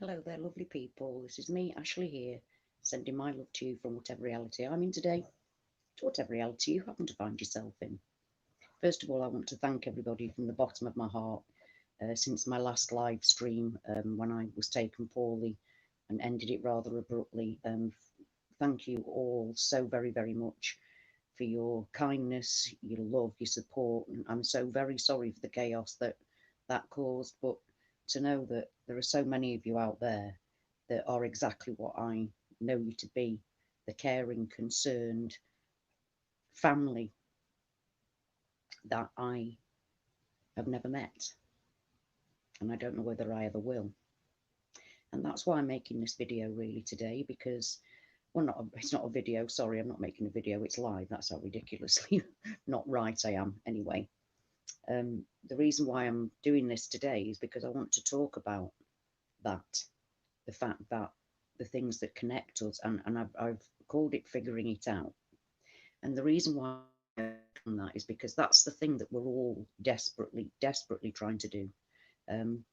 Hello there, lovely people. This is me, Ashley, here, sending my love to you from whatever reality I'm in today, to whatever reality you happen to find yourself in. First of all, I want to thank everybody from the bottom of my heart since my last live stream when I was taken poorly and ended it rather abruptly. Thank you all so very, very much for your kindness, your love, your support. And I'm so very sorry for the chaos that caused, but to know that there are so many of you out there that are exactly what I know you to be, the caring, concerned family that I have never met, and I don't know whether I ever will. And that's why I'm making this video really today, because well, it's not a video, sorry, I'm not making a video, it's live. That's how ridiculously not right I am anyway. The reason why I'm doing this today is because I want to talk about that, the fact that the things that connect us, and I've called it figuring it out. And the reason why on that is because that's the thing that we're all desperately, desperately trying to do. Um,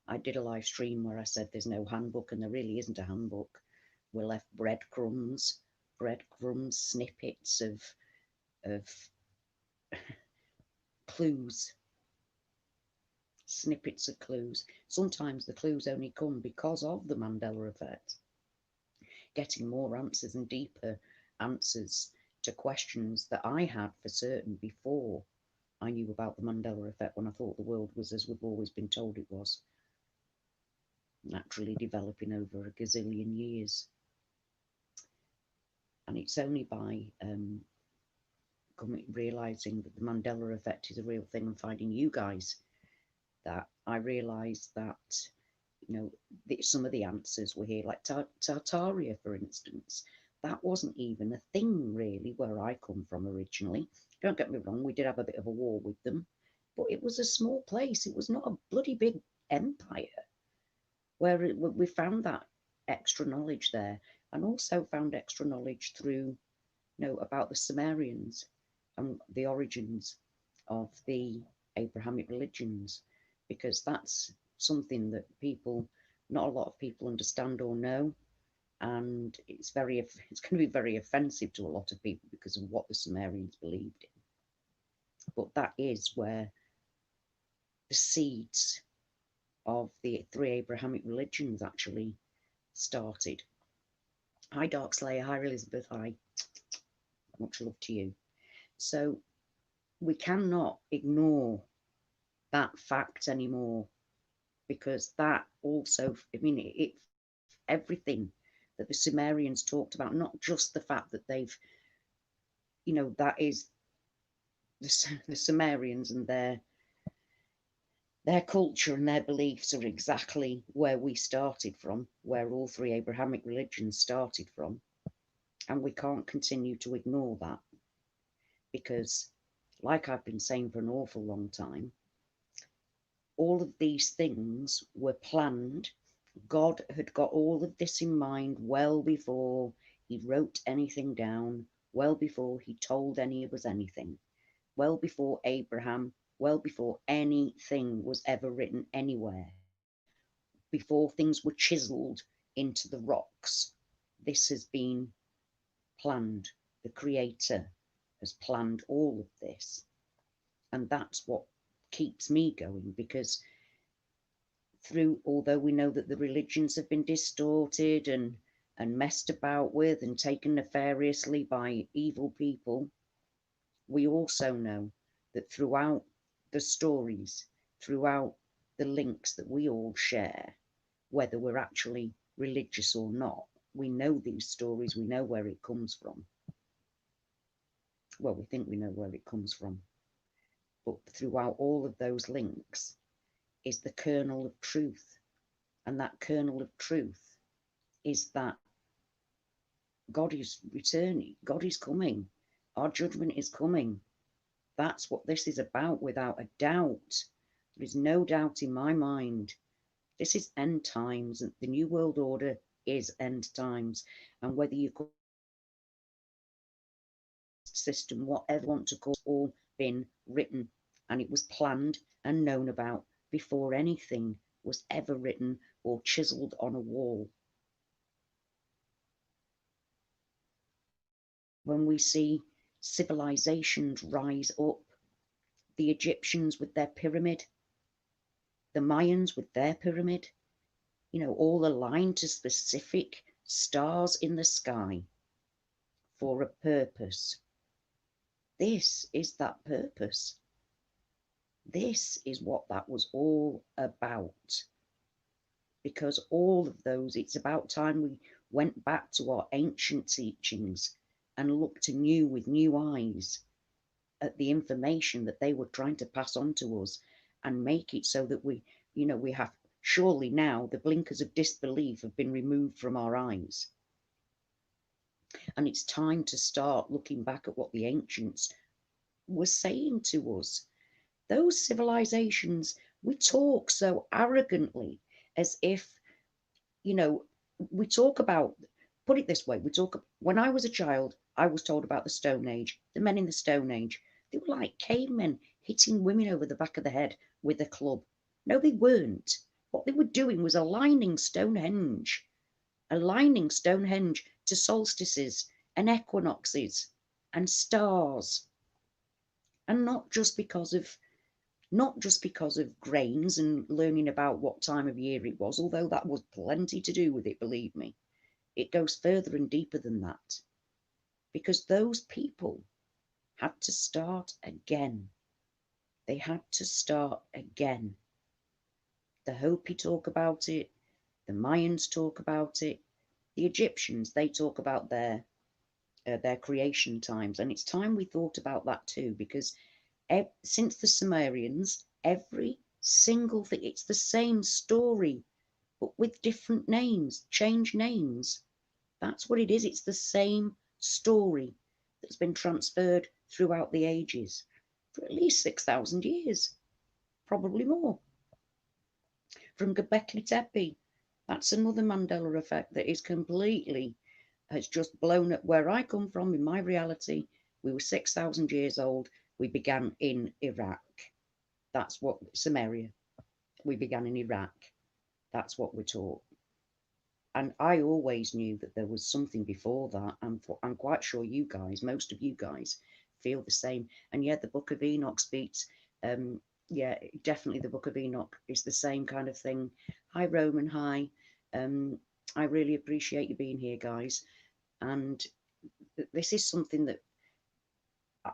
I did a live stream where I said there's no handbook, and there really isn't a handbook. We're left breadcrumbs, snippets of clues, snippets of clues. Sometimes the clues only come because of the Mandela effect, getting more answers and deeper answers to questions that I had for certain before I knew about the Mandela effect, when I thought the world was as we've always been told it was, naturally developing over a gazillion years. And it's only by realizing that the Mandela effect is a real thing and finding you guys that I realized that, you know, some of the answers were here, like Tartaria, for instance. That wasn't even a thing really where I come from originally. Don't get me wrong, we did have a bit of a war with them, but it was a small place. It was not a bloody big empire where we found that extra knowledge there, and also found extra knowledge through, about the Sumerians and the origins of the Abrahamic religions, because that's something that not a lot of people understand or know, and it's going to be very offensive to a lot of people because of what the Sumerians believed in. But that is where the seeds of the three Abrahamic religions actually started. Hi, Dark Slayer. Hi, Elizabeth. Hi. Much love to you. So we cannot ignore that fact anymore, because that also, I mean, everything that the Sumerians talked about, not just the fact that that is the Sumerians and their culture and their beliefs are exactly where we started from, where all three Abrahamic religions started from. And we can't continue to ignore that, because, like I've been saying for an awful long time, all of these things were planned. God had got all of this in mind well before he wrote anything down, well before he told any of us anything, well before Abraham, well before anything was ever written anywhere, before things were chiseled into the rocks. This has been planned. The Creator has planned all of this. And that's what keeps me going, because although we know that the religions have been distorted and messed about with and taken nefariously by evil people, we also know that throughout the stories, throughout the links that we all share, whether we're actually religious or not, we know these stories, we know where it comes from. Well, we think we know where it comes from. But throughout all of those links is the kernel of truth. And that kernel of truth is that God is returning, God is coming, our judgment is coming. That's what this is about, without a doubt. There is no doubt in my mind. This is end times, and the New World Order is end times. And whether you call it system, whatever you want to call it, it's all been written, and it was planned and known about before anything was ever written or chiseled on a wall. When we see civilizations rise up, the Egyptians with their pyramid, the Mayans with their pyramid, all aligned to specific stars in the sky for a purpose. This is that purpose. This is what that was all about. Because all of those, it's about time we went back to our ancient teachings and looked anew with new eyes at the information that they were trying to pass on to us and make it so that we have, surely now the blinkers of disbelief have been removed from our eyes. And it's time to start looking back at what the ancients were saying to us. Those civilizations, we talk so arrogantly as if, we talk about, put it this way, when I was a child, I was told about the Stone Age, the men in the Stone Age. They were like cavemen hitting women over the back of the head with a club. No, they weren't. What they were doing was aligning Stonehenge to solstices and equinoxes and stars. And not just because of grains and learning about what time of year it was, although that was plenty to do with it, believe me. It goes further and deeper than that. Because those people had to start again. They had to start again. The Hopi talk about it. The Mayans talk about it. The Egyptians, they talk about their creation times. And it's time we thought about that too, because since the Sumerians, every single thing, it's the same story, but with different names, change names. That's what it is. It's the same story that's been transferred throughout the ages for at least 6,000 years, probably more. From Göbekli Tepe, that's another Mandela effect that is completely, has just blown up where I come from in my reality. We were 6,000 years old. We began in Iraq. That's what, Samaria. We began in Iraq. That's what we're taught. And I always knew that there was something before that. I'm quite sure you guys, most of you guys, feel the same. And yet the Book of Enoch speaks, definitely the Book of Enoch is the same kind of thing. Hi, Roman, hi. I really appreciate you being here, guys. And this is something that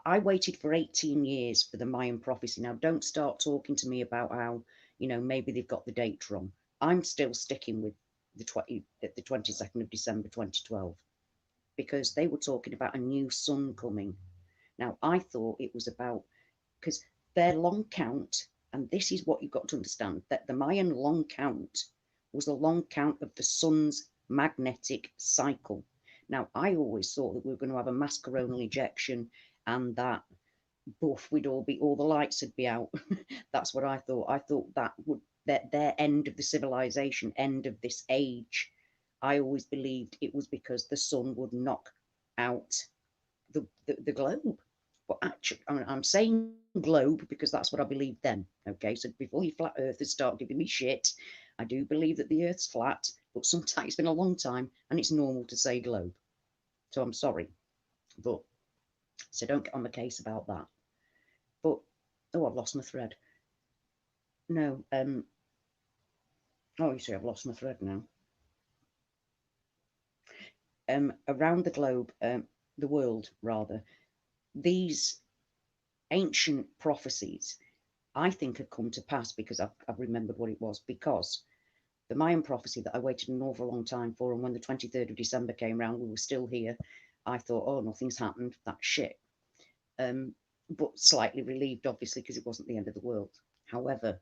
I waited for 18 years for the Mayan prophecy. Now, don't start talking to me about how, maybe they've got the date wrong. I'm still sticking with the 22nd of December 2012, because they were talking about a new sun coming. Now, I thought it was about, because their long count, and this is what you've got to understand, that the Mayan long count was the long count of the sun's magnetic cycle. Now, I always thought that we were going to have a mass coronal ejection and that all the lights would be out. That's what I thought. I thought that their end of the civilization, end of this age. I always believed it was because the sun would knock out the globe. But actually, I'm saying globe because that's what I believed then. Okay, so before you flat earthers start giving me shit, I do believe that the earth's flat, but sometimes it's been a long time and it's normal to say globe. So I'm sorry, but so don't get on the case about that. But I've lost my thread. No, you see, I've lost my thread now. Around the globe, the world rather, these ancient prophecies, I think, have come to pass because I've remembered what it was. Because the Mayan prophecy that I waited an awful long time for, and when the 23rd of December came round, we were still here. I thought, oh, nothing's happened. That's shit. But slightly relieved, obviously, because it wasn't the end of the world. However,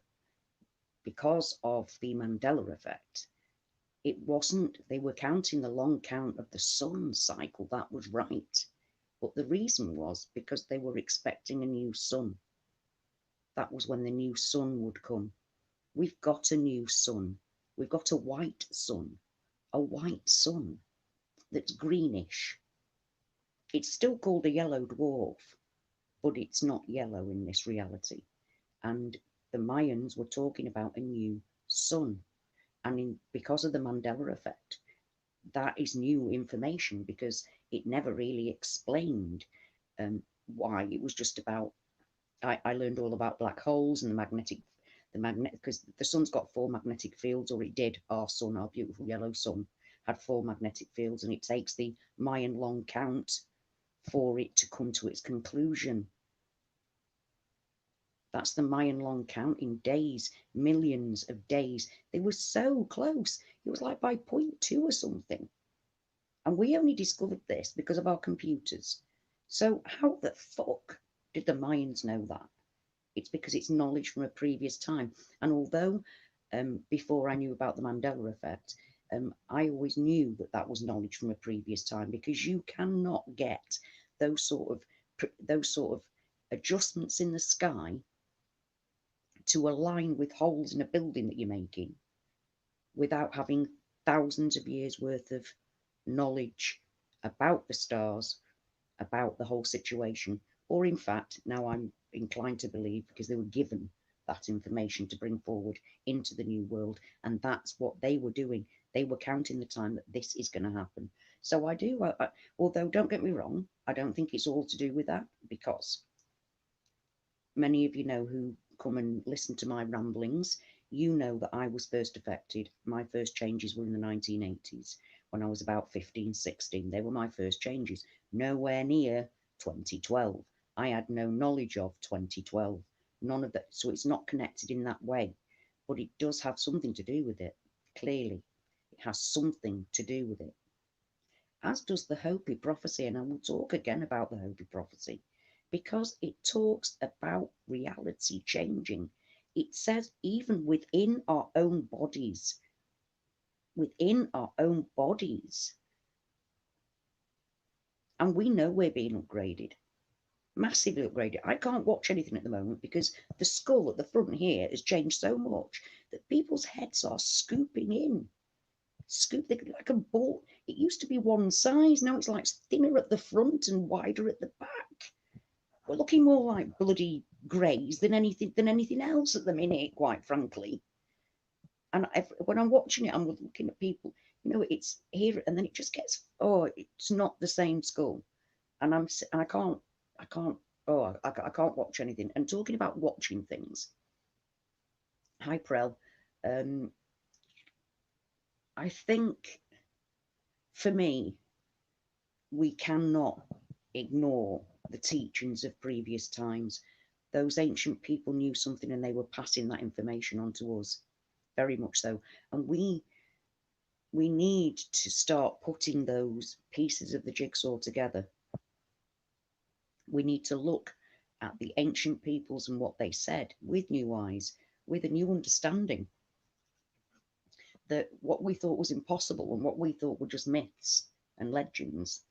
because of the Mandela effect, it wasn't, they were counting the long count of the sun cycle. That was right. But the reason was because they were expecting a new sun. That was when the new sun would come. We've got a new sun. We've got a white sun that's greenish. It's still called a yellow dwarf, but it's not yellow in this reality. And the Mayans were talking about a new sun. And because of the Mandela effect, that is new information because it never really explained why. It was just about, I learned all about black holes and because the sun's got four magnetic fields, or it did. Our sun, our beautiful yellow sun, had four magnetic fields, and it takes the Mayan long count for it to come to its conclusion. That's the Mayan long count in days, millions of days. They were so close. It was like by point two or something. And we only discovered this because of our computers. So how the fuck did the Mayans know that? It's because it's knowledge from a previous time. And although before I knew about the Mandela effect, I always knew that that was knowledge from a previous time, because you cannot get those sort of adjustments in the sky to align with holes in a building that you're making without having thousands of years worth of knowledge about the stars, about the whole situation. Or in fact, now I'm inclined to believe, because they were given that information to bring forward into the new world, and that's what they were doing. They were counting the time that this is going to happen. So I do, although don't get me wrong, I don't think it's all to do with that, because many of you know, who come and listen to my ramblings, you know that I was first affected. My first changes were in the 1980s when I was about 15, 16. They were my first changes. Nowhere near 2012. I had no knowledge of 2012. None of that. So it's not connected in that way. But it does have something to do with it. Clearly, it has something to do with it. As does the Hopi prophecy. And I will talk again about the Hopi prophecy, because it talks about reality changing. It says even within our own bodies, and we know we're being upgraded, massively upgraded. I can't watch anything at the moment because the skull at the front here has changed so much that people's heads are scooping in. Like a ball. It used to be one size, now it's like thinner at the front and wider at the back. We're looking more like bloody greys than anything else at the minute, quite frankly. And when I'm watching it, I'm looking at people. It's here, and then it just gets. Oh, it's not the same skull, and I can't. I can't. Oh, I can't watch anything. And talking about watching things. Hi, Prel. Um, I think for me, we cannot ignore the teachings of previous times. Those ancient people knew something, and they were passing that information on to us, very much so. And we need to start putting those pieces of the jigsaw together. We need to look at the ancient peoples and what they said with new eyes, with a new understanding, that what we thought was impossible and what we thought were just myths and legends,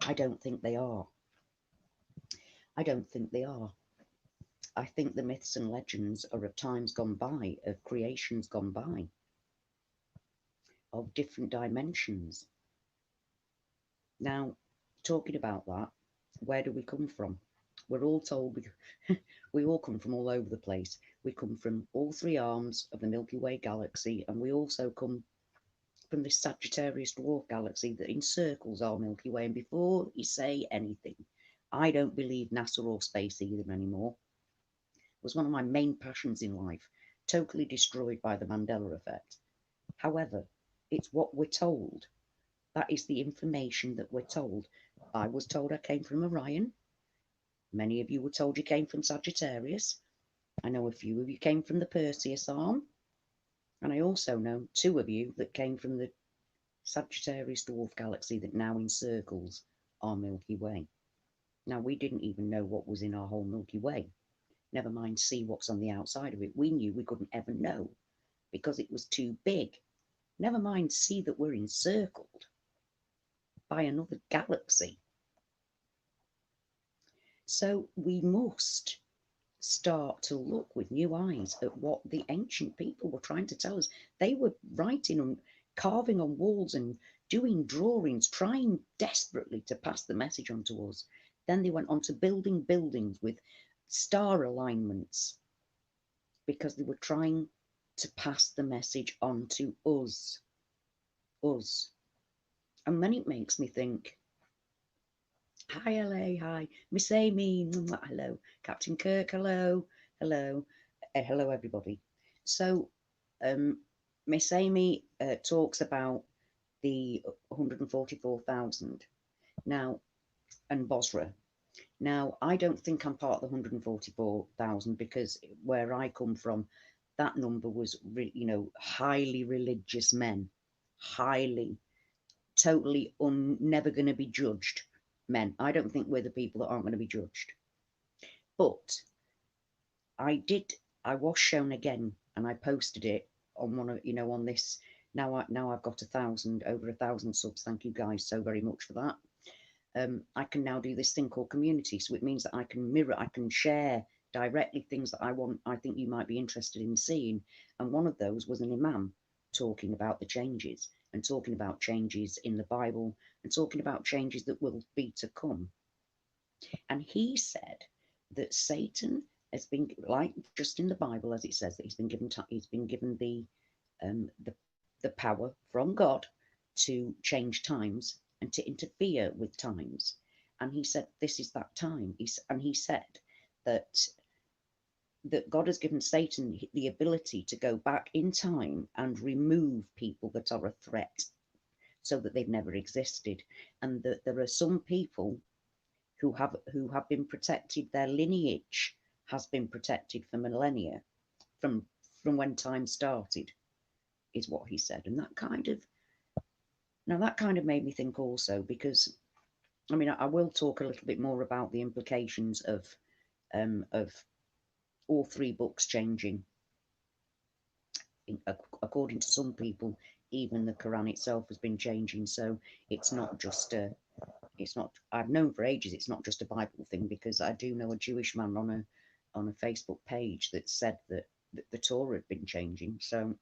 I don't think they are. I don't think they are. I think the myths and legends are of times gone by, of creations gone by, of different dimensions. Now, talking about that, where do we come from? We're all told we all come from all over the place. We come from all three arms of the Milky Way galaxy, and we also come from this Sagittarius dwarf galaxy that encircles our Milky Way. And before you say anything, I don't believe NASA or space either anymore. It was one of my main passions in life, totally destroyed by the Mandela effect. However, it's what we're told. That is the information that we're told. I was told I came from Orion. Many of you were told you came from Sagittarius. I know a few of you came from the Perseus arm. And I also know two of you that came from the Sagittarius dwarf galaxy that now encircles our Milky Way. Now, we didn't even know what was in our whole Milky Way. Never mind see what's on the outside of it. We knew we couldn't ever know because it was too big. Never mind see that we're encircled by another galaxy. So we must start to look with new eyes at what the ancient people were trying to tell us. They were writing and carving on walls and doing drawings, trying desperately to pass the message on to us. Then they went on to building buildings with star alignments, because they were trying to pass the message on to us. And then it makes me think, hi LA, hi, Miss Amy, hello, Captain Kirk, hello, hello, hello everybody. So Miss Amy talks about the 144,000 now, and Bosra. Now, I don't think I'm part of the 144,000 because where I come from, that number was, highly religious men, highly, totally never going to be judged men. I don't think we're the people that aren't going to be judged. But I was shown again, and I posted it on one of, on this. Now I've got over 1,000 subs. Thank you guys so very much for that. I can now do this thing called community. So it means that I can share directly things that I think you might be interested in seeing. And one of those was an imam talking about the changes and talking about changes in the Bible and talking about changes that will be to come. And he said that Satan has been, like just in the Bible, as it says, that he's been given the power from God to change times and to interfere with times. And he said, this is that time. He said that God has given Satan the ability to go back in time and remove people that are a threat so that they've never existed. And that there are some people who have been protected, their lineage has been protected for millennia, from when time started, is what he said. And that kind of made me think also, because I mean, I will talk a little bit more about the implications of all three books changing. According to some people, even the Quran itself has been changing. So it's not just I've known for ages it's not just a Bible thing, because I do know a Jewish man on a Facebook page that said that the Torah had been changing. So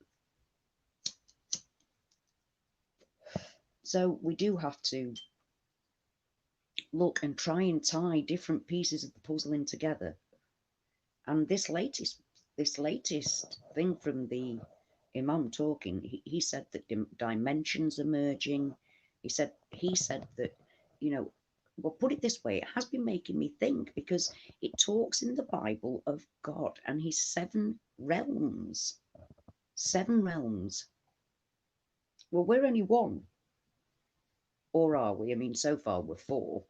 we do have to look and try and tie different pieces of the puzzle in together. And this latest thing from the Imam talking, he said that dimensions are merging. He said that, well, put it this way, it has been making me think, because it talks in the Bible of God and his 7 realms. 7 realms. Well, we're only one. Or are we? I mean, so far we're 4,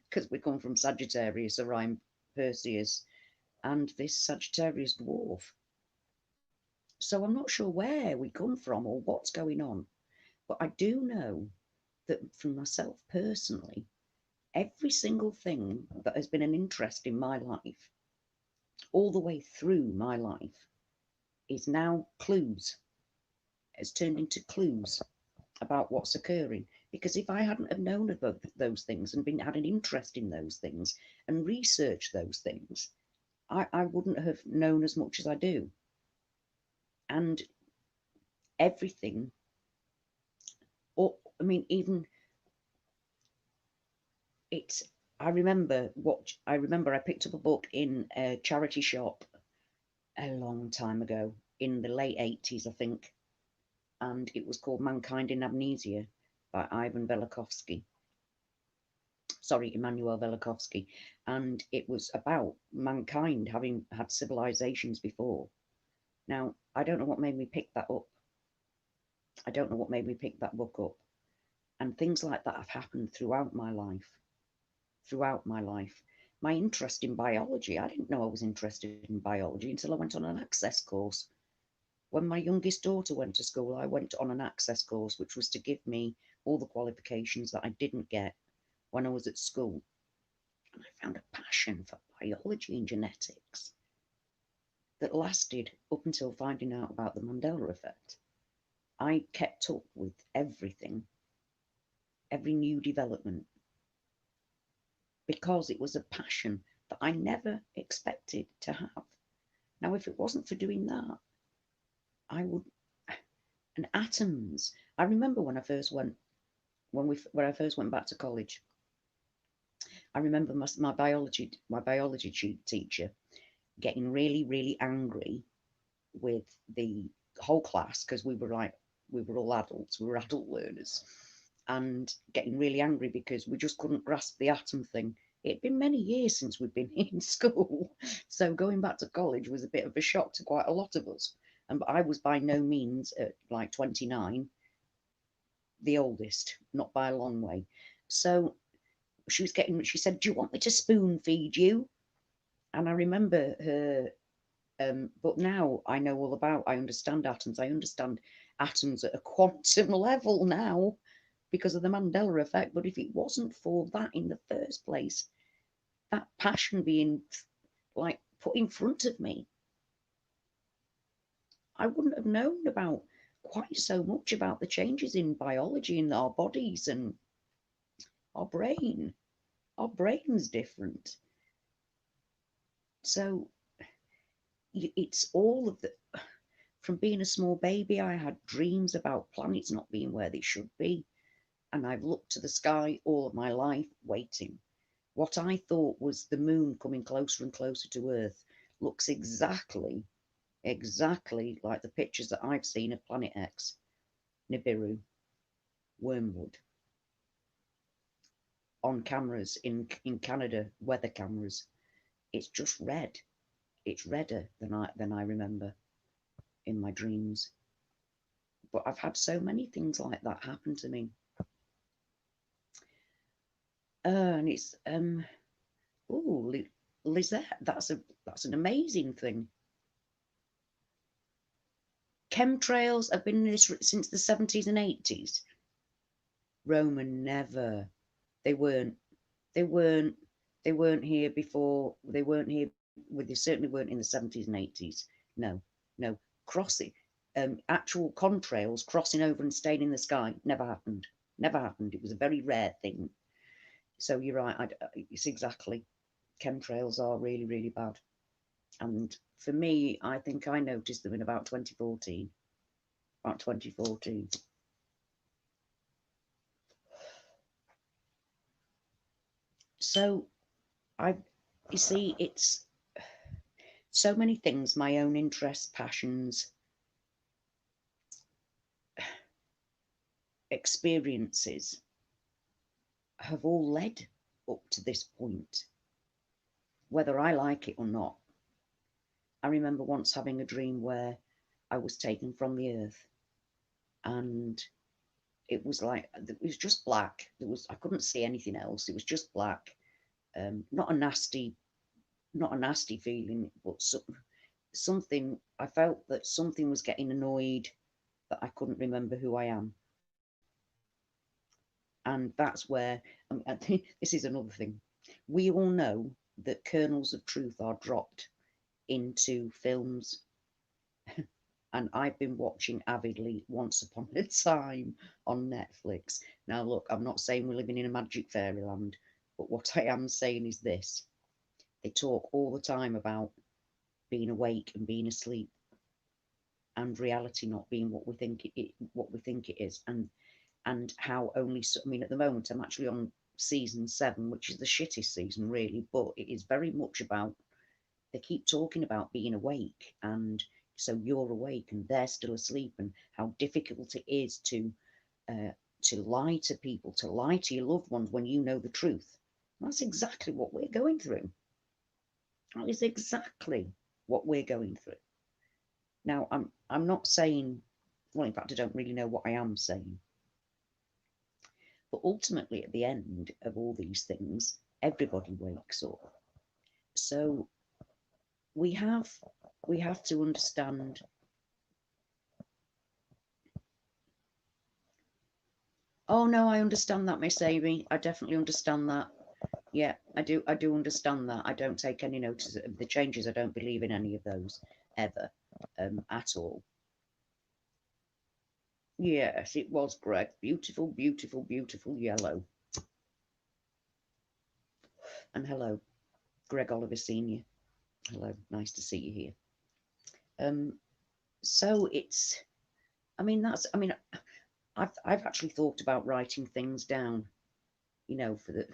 because we come from Sagittarius, Orion, Perseus, and this Sagittarius dwarf. So I'm not sure where we come from or what's going on. But I do know that for myself personally, every single thing that has been an interest in my life, all the way through my life, is now clues. It's turned into clues about what's occurring. Because if I hadn't have known about those things and had an interest in those things and researched those things, I wouldn't have known as much as I do. And everything, or I mean, even it's. I remember I picked up a book in a charity shop a long time ago, in the late 80s, I think, and it was called Mankind in Amnesia by Immanuel Velikovsky, and it was about mankind having had civilizations before. Now, I don't know what made me pick that up. I don't know what made me pick that book up. And things like that have happened throughout my life. My interest in biology, I didn't know I was interested in biology until I went on an access course. When my youngest daughter went to school, I went on an access course, which was to give me all the qualifications that I didn't get when I was at school. And I found a passion for biology and genetics that lasted up until finding out about the Mandela Effect. I kept up with everything, every new development, because it was a passion that I never expected to have. Now, if it wasn't for doing that, I would. And atoms. I remember when I first went back to college. I remember my biology teacher. getting really, really angry with the whole class because we were all adults, we were adult learners, and getting really angry because we just couldn't grasp the atom thing. It'd been many years since we'd been in school, so going back to college was a bit of a shock to quite a lot of us. And I was by no means, at like 29, the oldest, not by a long way. So she said, "Do you want me to spoon feed you?" And I remember her, but now I know all about, I understand atoms. I understand atoms at a quantum level now because of the Mandela effect. But if it wasn't for that in the first place, that passion being like put in front of me, I wouldn't have known about quite so much about the changes in biology in our bodies and our brain. Our brain's different. So it's all of the, from being a small baby, I had dreams about planets not being where they should be. And I've looked to the sky all of my life waiting. What I thought was the moon coming closer and closer to Earth looks exactly like the pictures that I've seen of Planet X, Nibiru, Wormwood, on cameras in Canada, weather cameras. It's just red. It's redder than I remember in my dreams. But I've had so many things like that happen to me. And it's oh, Lizette, that's an amazing thing. Chemtrails have been in this since the 70s and 80s. Roman, never. They weren't. They weren't. They weren't here before. They weren't here. Well, they certainly weren't in the 70s and 80s. No, no. Crossing, actual contrails crossing over and staying in the sky never happened. Never happened. It was a very rare thing. So you're right. It's exactly. Chemtrails are really, really bad. And for me, I think I noticed them in about 2014. About 2014. So I, you see, it's so many things, my own interests, passions, experiences have all led up to this point, whether I like it or not. I remember once having a dream where I was taken from the earth and it was like, it was just black. I couldn't see anything else. It was just black. Not a nasty feeling, but something, I felt that something was getting annoyed that I couldn't remember who I am. And that's where, I think this is another thing. We all know that kernels of truth are dropped into films, and I've been watching avidly Once Upon a Time on Netflix. Now, look, I'm not saying we're living in a magic fairyland, but what I am saying is this: they talk all the time about being awake and being asleep, and reality not being what we think it is, and how only, I mean, at the moment I'm actually on season 7, which is the shittest season really, but it is very much about, they keep talking about being awake, and so you're awake and they're still asleep, and how difficult it is uh, to lie to people, to lie to your loved ones when you know the truth. That's exactly what we're going through. That is exactly what we're going through. Now, I'm not saying, well, in fact, I don't really know what I am saying. But ultimately, at the end of all these things, everybody wakes up. So we have we have to understand. Oh no, I understand that, Miss Amy. I definitely understand that. Yeah, I do understand that. I don't take any notice of the changes. I don't believe in any of those ever, at all. Yes, it was Greg. Beautiful, beautiful, beautiful yellow. And hello, Greg Oliver Senior. Hello, nice to see you here. So it's, I mean, I mean, I've actually thought about writing things down, for the,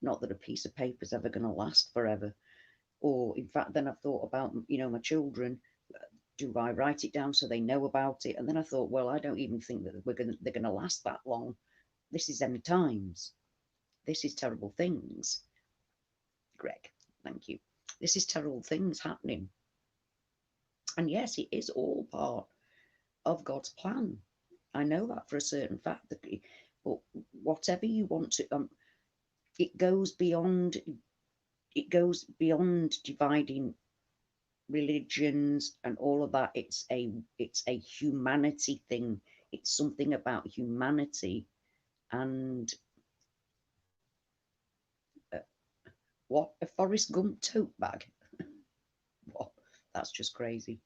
not that a piece of paper's ever going to last forever, Or in fact, then I've thought about, my children. Do I write it down so they know about it? And then I thought, well, I don't even think that they're gonna last that long. This is end times. This is terrible things. Greg, thank you. This is terrible things happening. And yes, it is all part of God's plan. I know that for a certain fact. But whatever you want to, it goes beyond. It goes beyond dividing religions and all of that. It's a humanity thing. It's something about humanity. And uh, what, a Forrest Gump tote bag? What? That's just crazy.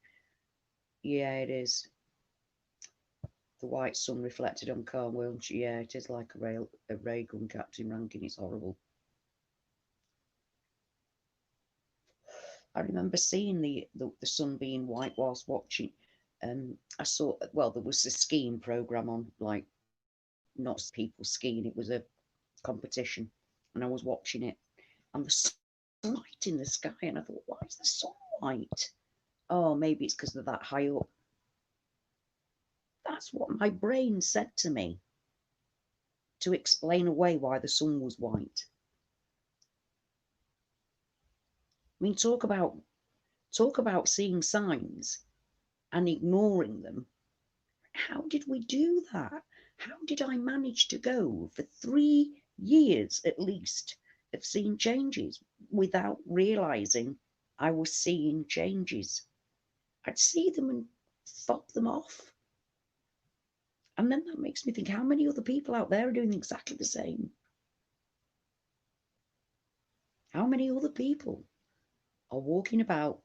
Yeah, it is. The white sun reflected on Cornwall. Yeah, it is like a ray gun captain ranking. It's horrible. I remember seeing the sun being white whilst watching. I saw, well, there was a skiing program on, like, not people skiing. It was a competition, and I was watching it, and the sunlight in the sky, and I thought, why is the sun white? Oh, maybe it's because they're that high up. That's what my brain said to me to explain away why the sun was white. I mean, talk about seeing signs and ignoring them. How did we do that? How did I manage to go for 3 years at least of seeing changes without realizing I was seeing changes? I'd see them and fob them off. And then that makes me think, how many other people out there are doing exactly the same? How many other people are walking about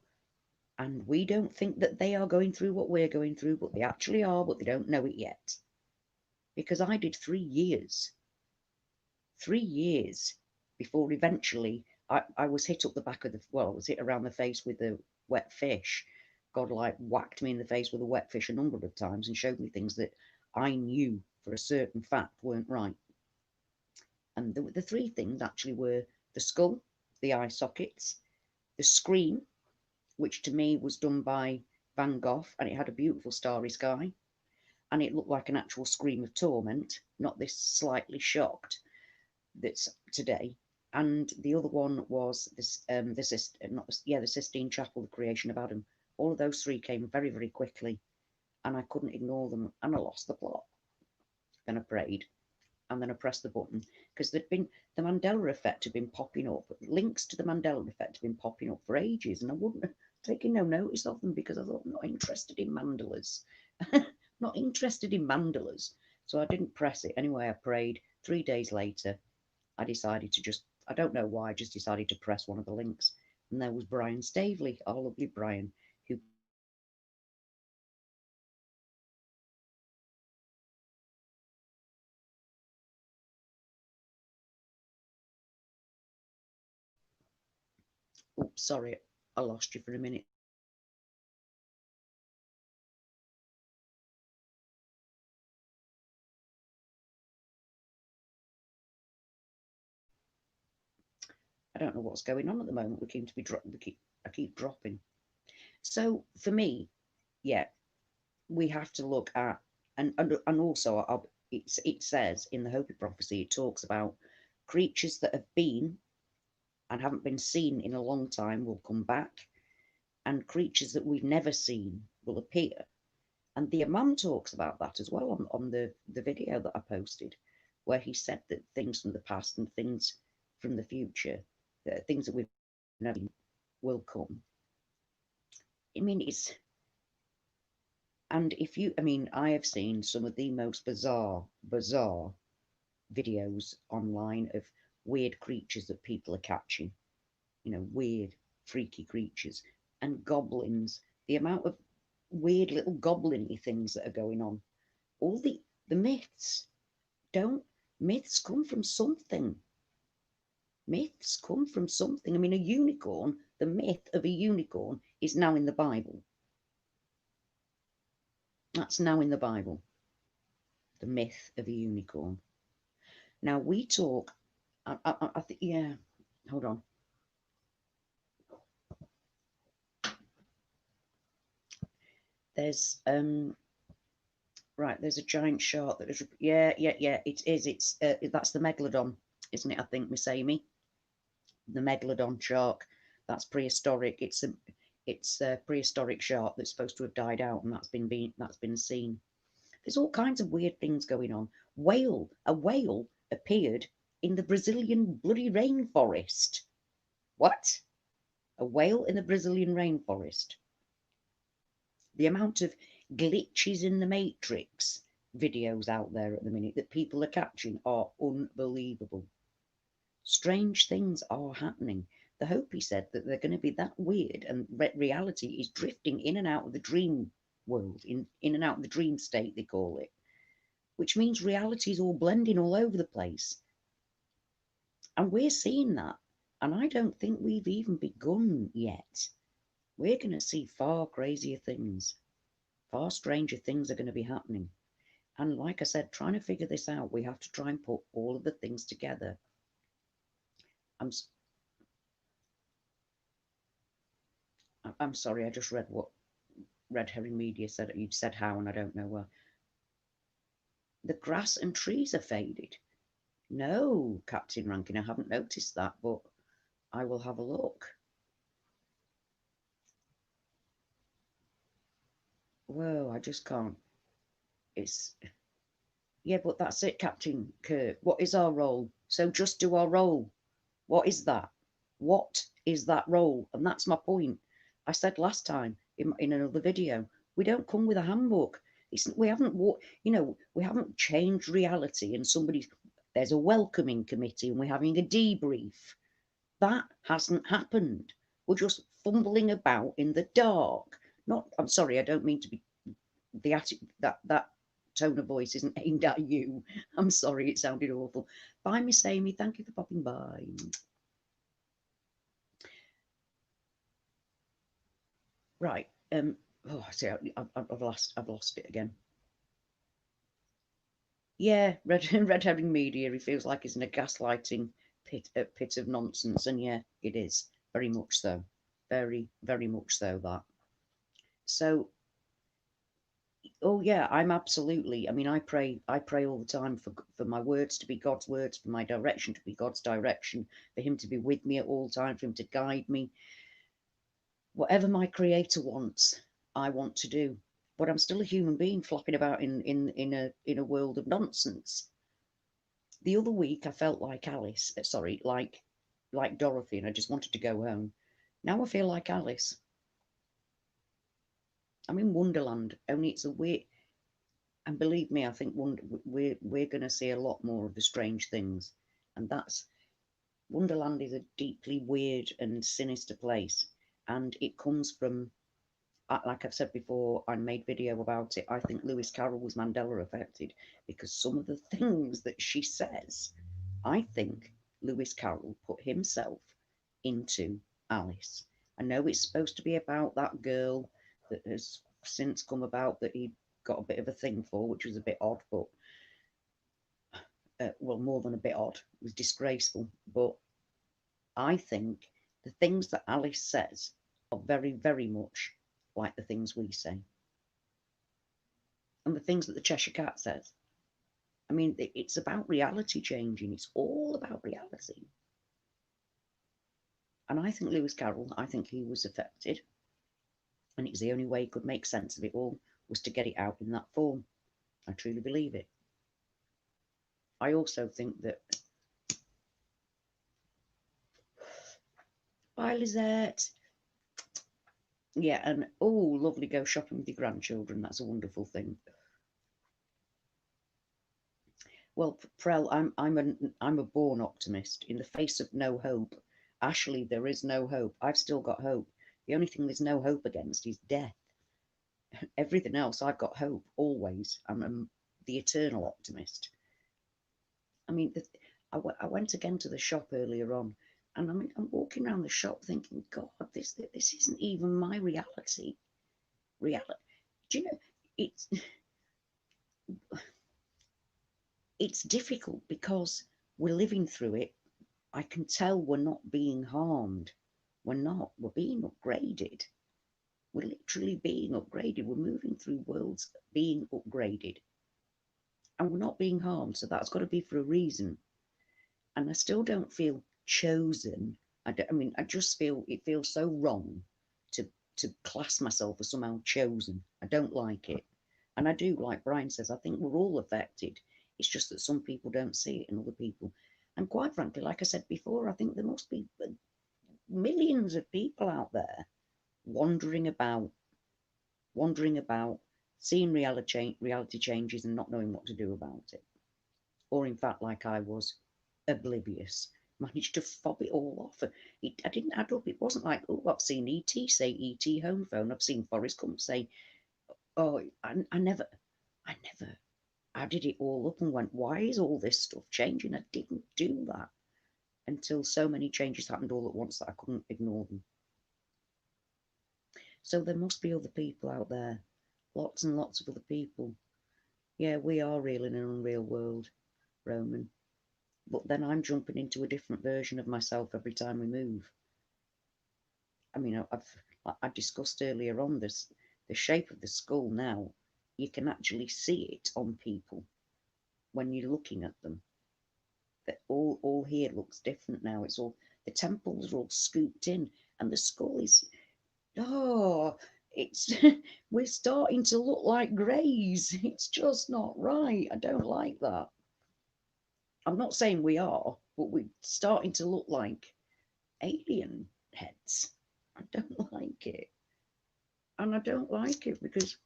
and we don't think that they are going through what we're going through, but they actually are, but they don't know it yet? Because I did 3 years before eventually I was hit up the back of I was hit around the face with a wet fish. God, like, whacked me in the face with a wet fish a number of times and showed me things that I knew for a certain fact weren't right. And the three things actually were the skull, the eye sockets, the scream, which to me was done by Van Gogh, and it had a beautiful starry sky, and it looked like an actual scream of torment, not this slightly shocked that's today. And the other one was this, the Sistine Chapel, the creation of Adam. All of those three came very, very quickly, and I couldn't ignore them, and I lost the plot. Then I prayed, and then I pressed the button because the Mandela Effect had been popping up. Links to the Mandela Effect had been popping up for ages, and I wouldn't have taken no notice of them because I thought, I'm not interested in mandalas. Not interested in mandalas. So I didn't press it. Anyway, I prayed. 3 days later, I decided to I don't know why, I just decided to press one of the links. And there was Brian Stavely, our lovely Brian, who oops, sorry, I lost you for a minute. I don't know what's going on at the moment. We seem to be I keep dropping. So for me, yeah, we have to look at, and also it says in the Hopi prophecy, it talks about creatures that have been and haven't been seen in a long time will come back, and creatures that we've never seen will appear. And the Imam talks about that as well on the video that I posted, where he said that things from the past and things from the future, things that we've never seen, will come. I mean, I have seen some of the most bizarre videos online of weird creatures that people are catching, weird, freaky creatures, and goblins. The amount of weird little goblin-y things that are going on. All the myths don't myths come from something. Myths come from something. I mean, a unicorn, the myth of a unicorn is now in the Bible. That's now in the Bible. The myth of a unicorn. Now we talk. I think, yeah. Hold on. There's right. There's a giant shark that is. Yeah, yeah, yeah. It is. It's that's the megalodon, isn't it? I think, Miss Amy. The megalodon shark. That's prehistoric. It's a prehistoric shark that's supposed to have died out, and that's been seen. There's all kinds of weird things going on. A whale appeared in the Brazilian bloody rainforest. What? A whale in the Brazilian rainforest. The amount of glitches in the matrix videos out there at the minute that people are catching are unbelievable. Strange things are happening. The Hopi said that they're going to be that weird, and reality is drifting in and out of the dream world, in and out of the dream state, they call it, which means reality is all blending all over the place. And we're seeing that. And I don't think we've even begun yet. We're going to see far crazier things. Far stranger things are going to be happening. And like I said, trying to figure this out, we have to try and put all of the things together. I'm sorry, I just read what Red Herring Media said. You said how, and I don't know where. The grass and trees are faded. No, Captain Rankin, I haven't noticed that, but I will have a look. Whoa, I just can't. It's Yeah, but that's it, Captain Kirk. What is our role? So just do our role. What is that? What is that role? And that's my point. I said last time in another video, we don't come with a handbook. We haven't we haven't changed reality and there's a welcoming committee and we're having a debrief. That hasn't happened. We're just fumbling about in the dark. I'm sorry, I don't mean to be the that tone of voice isn't aimed at you. I'm sorry, it sounded awful. Bye, Miss Amy. Thank you for popping by. Right. Oh, see, I've lost it again. Yeah, red herring media. He feels like he's in a gaslighting pit of nonsense, and yeah, it is very much so, very much so that. So, oh yeah, I'm absolutely. I mean, I pray all the time for my words to be God's words, for my direction to be God's direction, for Him to be with me at all times, for Him to guide me. Whatever my Creator wants, I want to do. But I'm still a human being flopping about in a world of nonsense. The other week, I felt like Alice. Sorry, like Dorothy, and I just wanted to go home. Now I feel like Alice. I'm in Wonderland, only it's a weird. And believe me, I think we're going to see a lot more of the strange things, and that's Wonderland is a deeply weird and sinister place, and it comes from, like I've said before, I made video about it. I think Lewis Carroll was Mandela affected because some of the things that she says, I think Lewis Carroll put himself into Alice. I know it's supposed to be about that girl that has since come about that he got a bit of a thing for, which was a bit odd, but well, more than a bit odd. It was disgraceful. But I think the things that Alice says are very, very much like the things we say. And the things that the Cheshire Cat says. I mean, it's about reality changing. It's all about reality. And I think Lewis Carroll, I think he was affected. And it's the only way he could make sense of it all was to get it out in that form. I truly believe it. I also think that. Bye, Lizette. Yeah, and oh, lovely, go shopping with your grandchildren. That's a wonderful thing. Well, Prel, I'm a born optimist. In the face of no hope, Ashley, there is no hope. I've still got hope. The only thing there's no hope against is death. Everything else, I've got hope always. I'm the eternal optimist. I mean, I went again to the shop earlier on, and I'm walking around the shop thinking, God, this isn't even my reality. Reality. Do you know? It's it's difficult because we're living through it. I can tell we're not being harmed. We're not. We're being upgraded. We're literally being upgraded. We're moving through worlds being upgraded. And we're not being harmed. So that's got to be for a reason. And I still don't feel chosen. I mean, I just feel it feels so wrong to to class myself as somehow chosen. I don't like it. And I do, like Brian says, I think we're all affected. It's just that some people don't see it and other people. And quite frankly, like I said before, I think there must be millions of people out there wandering about, wandering about, seeing reality changes and not knowing what to do about it. Or in fact, like I was, oblivious, managed to fob it all off. I didn't add up. It wasn't like, oh, I've seen ET say ET home phone. I've seen Forrest Gump say, oh, I never, I never added it all up and went, why is all this stuff changing? I didn't do that until so many changes happened all at once that I couldn't ignore them. So there must be other people out there, lots and lots of other people. Yeah, we are real in an unreal world, Roman. But then I'm jumping into a different version of myself every time we move. I mean, I discussed earlier on this, the shape of the skull now. You can actually see it on people when you're looking at them. That all here looks different now. It's all, the temples are all scooped in, and the skull is, oh, it's we're starting to look like greys. It's just not right. I don't like that. I'm not saying we are, but we're starting to look like alien heads. I don't like it. And I don't like it because,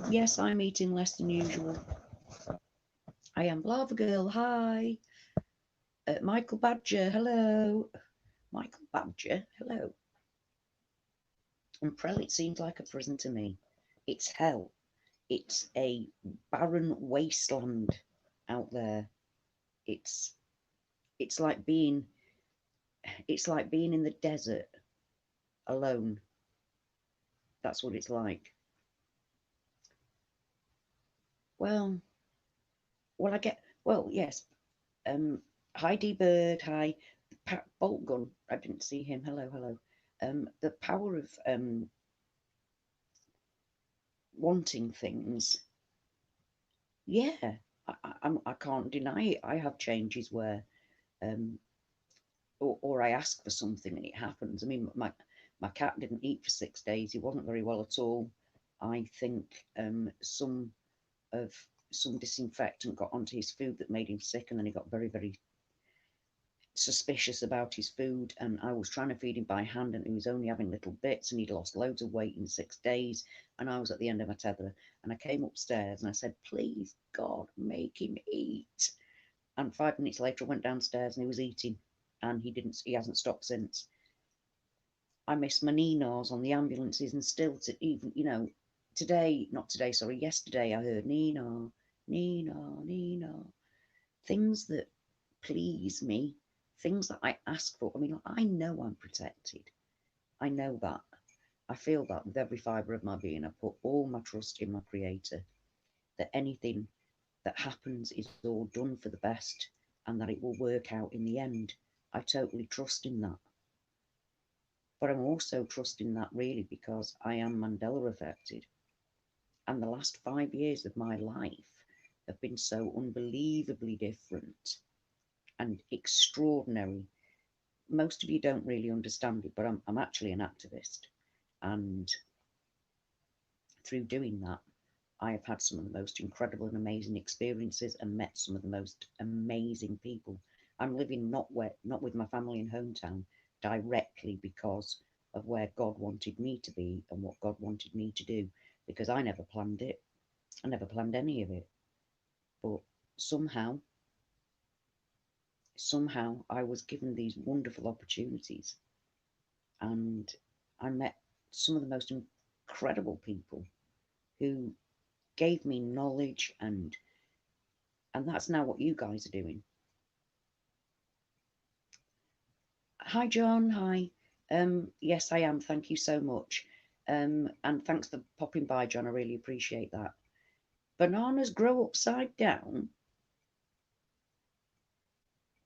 yes, I'm eating less than usual. I am Lava Girl. Hi. Michael Badger. Hello. Michael Badger. Hello. Umbrella, it seems like a prison to me. It's hell. It's a barren wasteland out there. It's it's like being it's like being in the desert alone. That's what it's like. Well, I get, well, yes. Heidi Bird, hi. Bolt Gun, I didn't see him. Hello, hello. The power of wanting things. Yeah, I can't deny it. I have changes where, um, or I ask for something and it happens. I mean, my cat didn't eat for 6 days. He wasn't very well at all. I think of some disinfectant got onto his food that made him sick, and then he got very, very suspicious about his food. And I was trying to feed him by hand, and he was only having little bits, and he'd lost loads of weight in 6 days. And I was at the end of my tether, and I came upstairs and I said, please, God, make him eat. And 5 minutes later, I went downstairs and he was eating, and he hasn't stopped since. I miss my Ninas on the ambulances, and still, to even, not today, sorry, yesterday, I heard Nina, Nina, Nina. Things that please me, things that I ask for. I mean, I know I'm protected. I know that. I feel that with every fibre of my being. I put all my trust in my Creator, that anything that happens is all done for the best and that it will work out in the end. I totally trust in that. But I'm also trusting that really because I am Mandela affected. And the last 5 years of my life have been so unbelievably different and extraordinary. Most of you don't really understand it, but I'm actually an activist. And through doing that, I have had some of the most incredible and amazing experiences and met some of the most amazing people. I'm living not with my family in hometown directly because of where God wanted me to be and what God wanted me to do, because I never planned it. I never planned any of it. But somehow, I was given these wonderful opportunities, and I met some of the most incredible people who gave me knowledge, and that's now what you guys are doing. Hi John, hi. Yes, I am. Thank you so much. And thanks for popping by, John. I really appreciate that. Bananas grow upside down.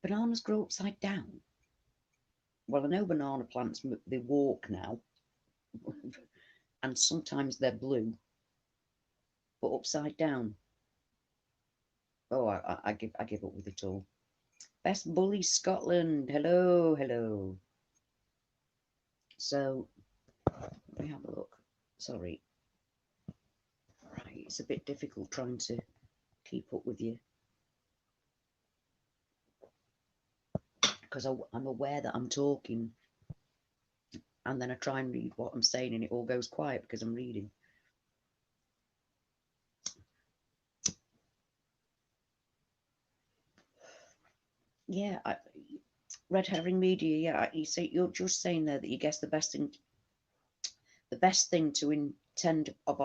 Bananas grow upside down. Well, I know banana plants, they walk now, and sometimes they're blue, but upside down. Oh, I give up with it all. Best bully Scotland. Hello, hello. So let me have a look. Sorry. Right, it's a bit difficult trying to keep up with you because I'm aware that I'm talking, and then I try and read what I'm saying, and it all goes quiet because I'm reading. Yeah, red herring media. Yeah, you say you're just saying there that you guess the best thing to intend of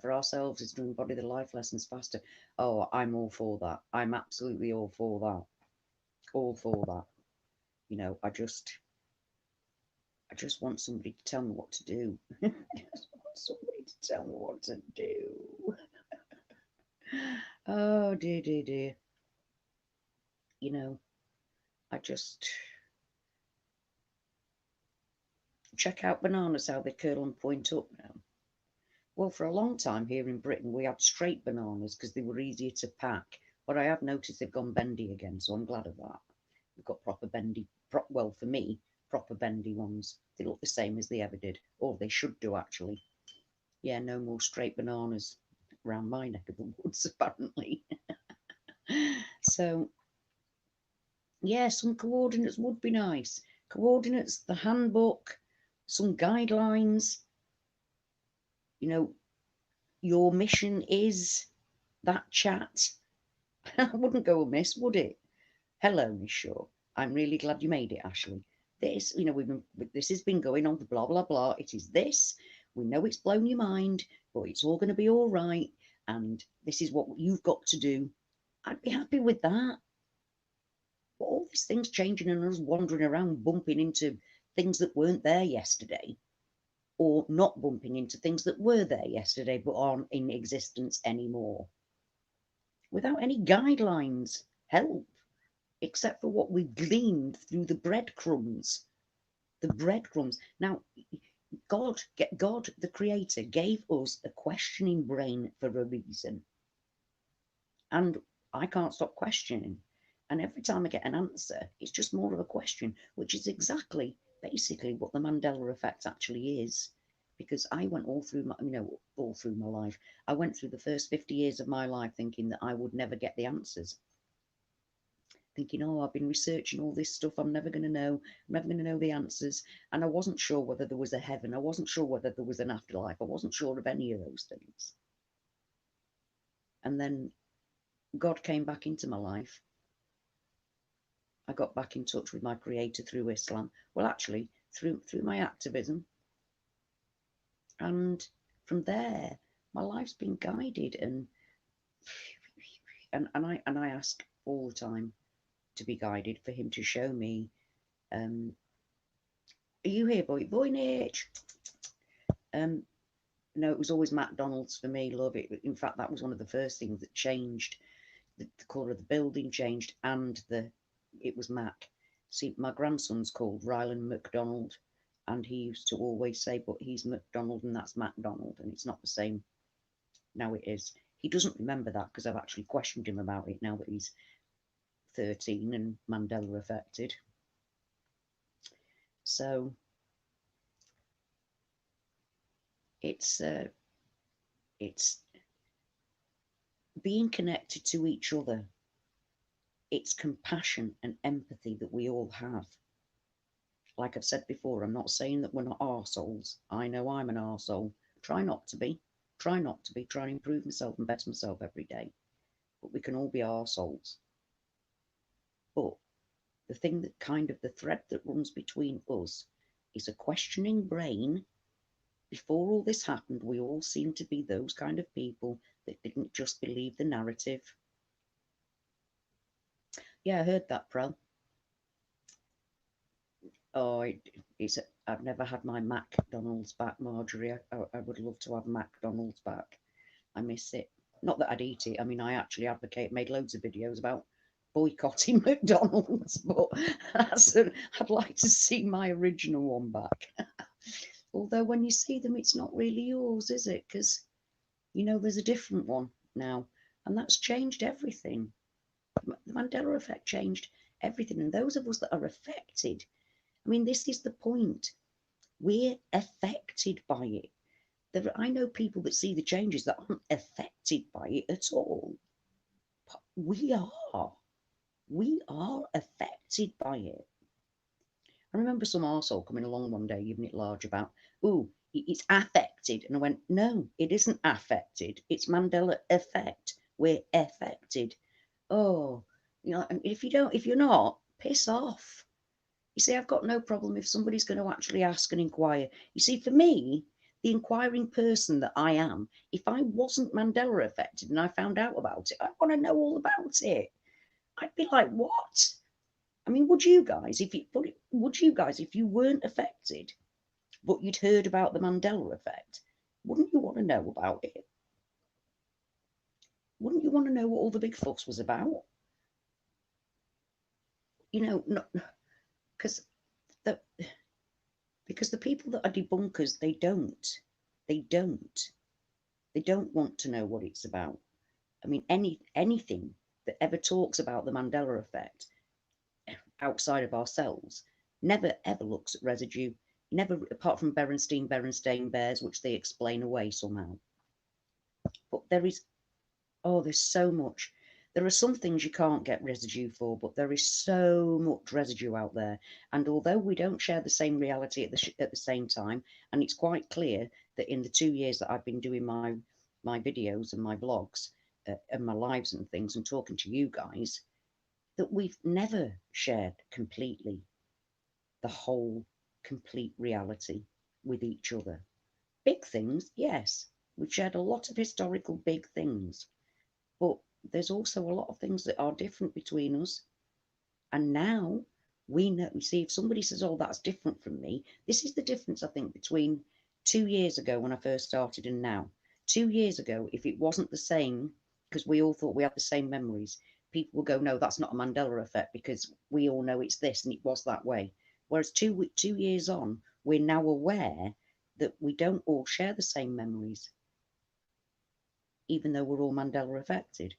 for ourselves is to embody the life lessons faster. Oh, I'm all for that. I'm absolutely all for that. All for that. You know, I just want somebody to tell me what to do. I just want somebody to tell me what to do. Oh dear, dear, dear. You know, I just check out bananas how they curl and point up now. Well, for a long time here in Britain, we had straight bananas because they were easier to pack. But I have noticed they've gone bendy again, so I'm glad of that. We've got proper bendy, well, for me, proper bendy ones. They look the same as they ever did, or they should do actually. Yeah, no more straight bananas around my neck of the woods, apparently. So, yeah, some coordinates would be nice. Coordinates, the handbook, some guidelines. You know, your mission is that chat. Wouldn't go amiss, would it? Hello, Miss Shaw. I'm really glad you made it, Ashley. This, you know, this has been going on for blah blah blah. It is this. We know it's blown your mind, but it's all going to be all right. And this is what you've got to do. I'd be happy with that. But all these things changing and us wandering around, bumping into things that weren't there yesterday, or not bumping into things that were there yesterday but aren't in existence anymore, without any guidelines, help, except for what we've gleaned through the breadcrumbs. The breadcrumbs. Now, God, the Creator, gave us a questioning brain for a reason. And I can't stop questioning. And every time I get an answer, it's just more of a question, which is exactly, basically, what the Mandela Effect actually is. Because I went all through my life. I went through the first 50 years of my life thinking that I would never get the answers, thinking, oh, I've been researching all this stuff. I'm never going to know. I'm never going to know the answers. And I wasn't sure whether there was a heaven. I wasn't sure whether there was an afterlife. I wasn't sure of any of those things. And then God came back into my life. I got back in touch with my creator through Islam. Well, actually, through my activism. And from there, my life's been guided and I ask all the time to be guided, for him to show me, are you here, boy? Boy Nitch. No, it was always McDonald's for me, love it. In fact, that was one of the first things that changed. The colour of the building changed, and it was Mac. See, my grandson's called Ryland McDonald, and he used to always say, but he's McDonald and that's MacDonald, and it's not the same. Now it is. He doesn't remember that because I've actually questioned him about it now that he's 13 and Mandela affected. So it's being connected to each other. It's compassion and empathy that we all have. Like I've said before, I'm not saying that we're not arseholes. I know I'm an arsehole. Try not to be. Try not to be. Try and improve myself and better myself every day. But we can all be arseholes. But the thing that the thread that runs between us is a questioning brain. Before all this happened, we all seemed to be those kind of people that didn't just believe the narrative. Yeah, I heard that, Pro. Oh, I've never had my McDonald's back, Marjorie. I would love to have McDonald's back. I miss it. Not that I'd eat it. I mean, I actually made loads of videos about boycotting McDonald's, but I'd like to see my original one back. Although when you see them, it's not really yours, is it? Because, you know, there's a different one now, and that's changed everything. The Mandela Effect changed everything. And those of us that are affected, I mean, this is the point. We're affected by it. I know people that see the changes that aren't affected by it at all. But we are. We are affected by it. I remember some arsehole coming along one day, giving it large about, ooh, it's affected. And I went, no, it isn't affected. It's Mandela Effect. We're affected. Oh, you know, and if you're not, piss off. You see, I've got no problem if somebody's going to actually ask and inquire. You see, for me, the inquiring person that I am, if I wasn't Mandela affected and I found out about it, I want to know all about it. I'd be like, what? I mean, would you guys, if you weren't affected, but you'd heard about the Mandela effect, wouldn't you want to know about it? Wouldn't you want to know what all the big fuss was about? You know, not because the people that are debunkers, they don't want to know what it's about. I mean, anything that ever talks about the Mandela effect outside of ourselves never ever looks at residue. Never, apart from Berenstain Bears, which they explain away somehow. But there's so much. There are some things you can't get residue for, but there is so much residue out there. And although we don't share the same reality at the same time, and it's quite clear that in the 2 years that I've been doing my videos and my blogs and my lives and things and talking to you guys, that we've never shared completely the whole complete reality with each other. Big things, yes. We've shared a lot of historical big things, but there's also a lot of things that are different between us. And now we know, you see, if somebody says, oh, that's different from me, this is the difference, I think, between 2 years ago when I first started and now. 2 years ago, if it wasn't the same, because we all thought we had the same memories, people will go, no, that's not a Mandela effect because we all know it's this and it was that way. Whereas 2 years on, we're now aware that we don't all share the same memories, even though we're all Mandela affected.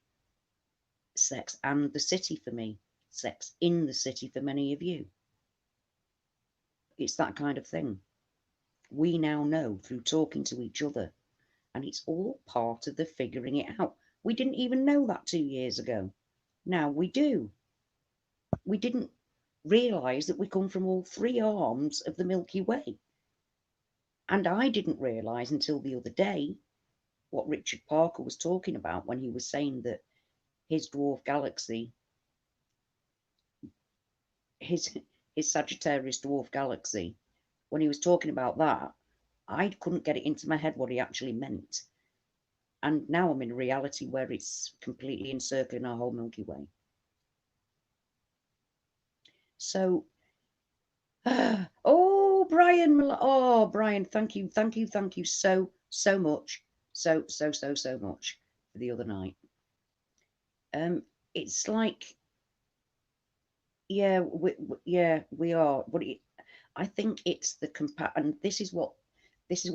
Sex and the city for me, sex in the city for many of you. It's that kind of thing. We now know through talking to each other, and it's all part of the figuring it out. We didn't even know that 2 years ago. Now we do. We didn't realise that we come from all three arms of the Milky Way. And I didn't realise until the other day what Richard Parker was talking about when he was saying that his dwarf galaxy, his Sagittarius dwarf galaxy, when he was talking about that, I couldn't get it into my head what he actually meant. And now I'm in a reality where it's completely encircling our whole Milky Way. So, oh, Brian, thank you so much, so much for the other night. It's like, yeah, we are, but I think it's the and this is what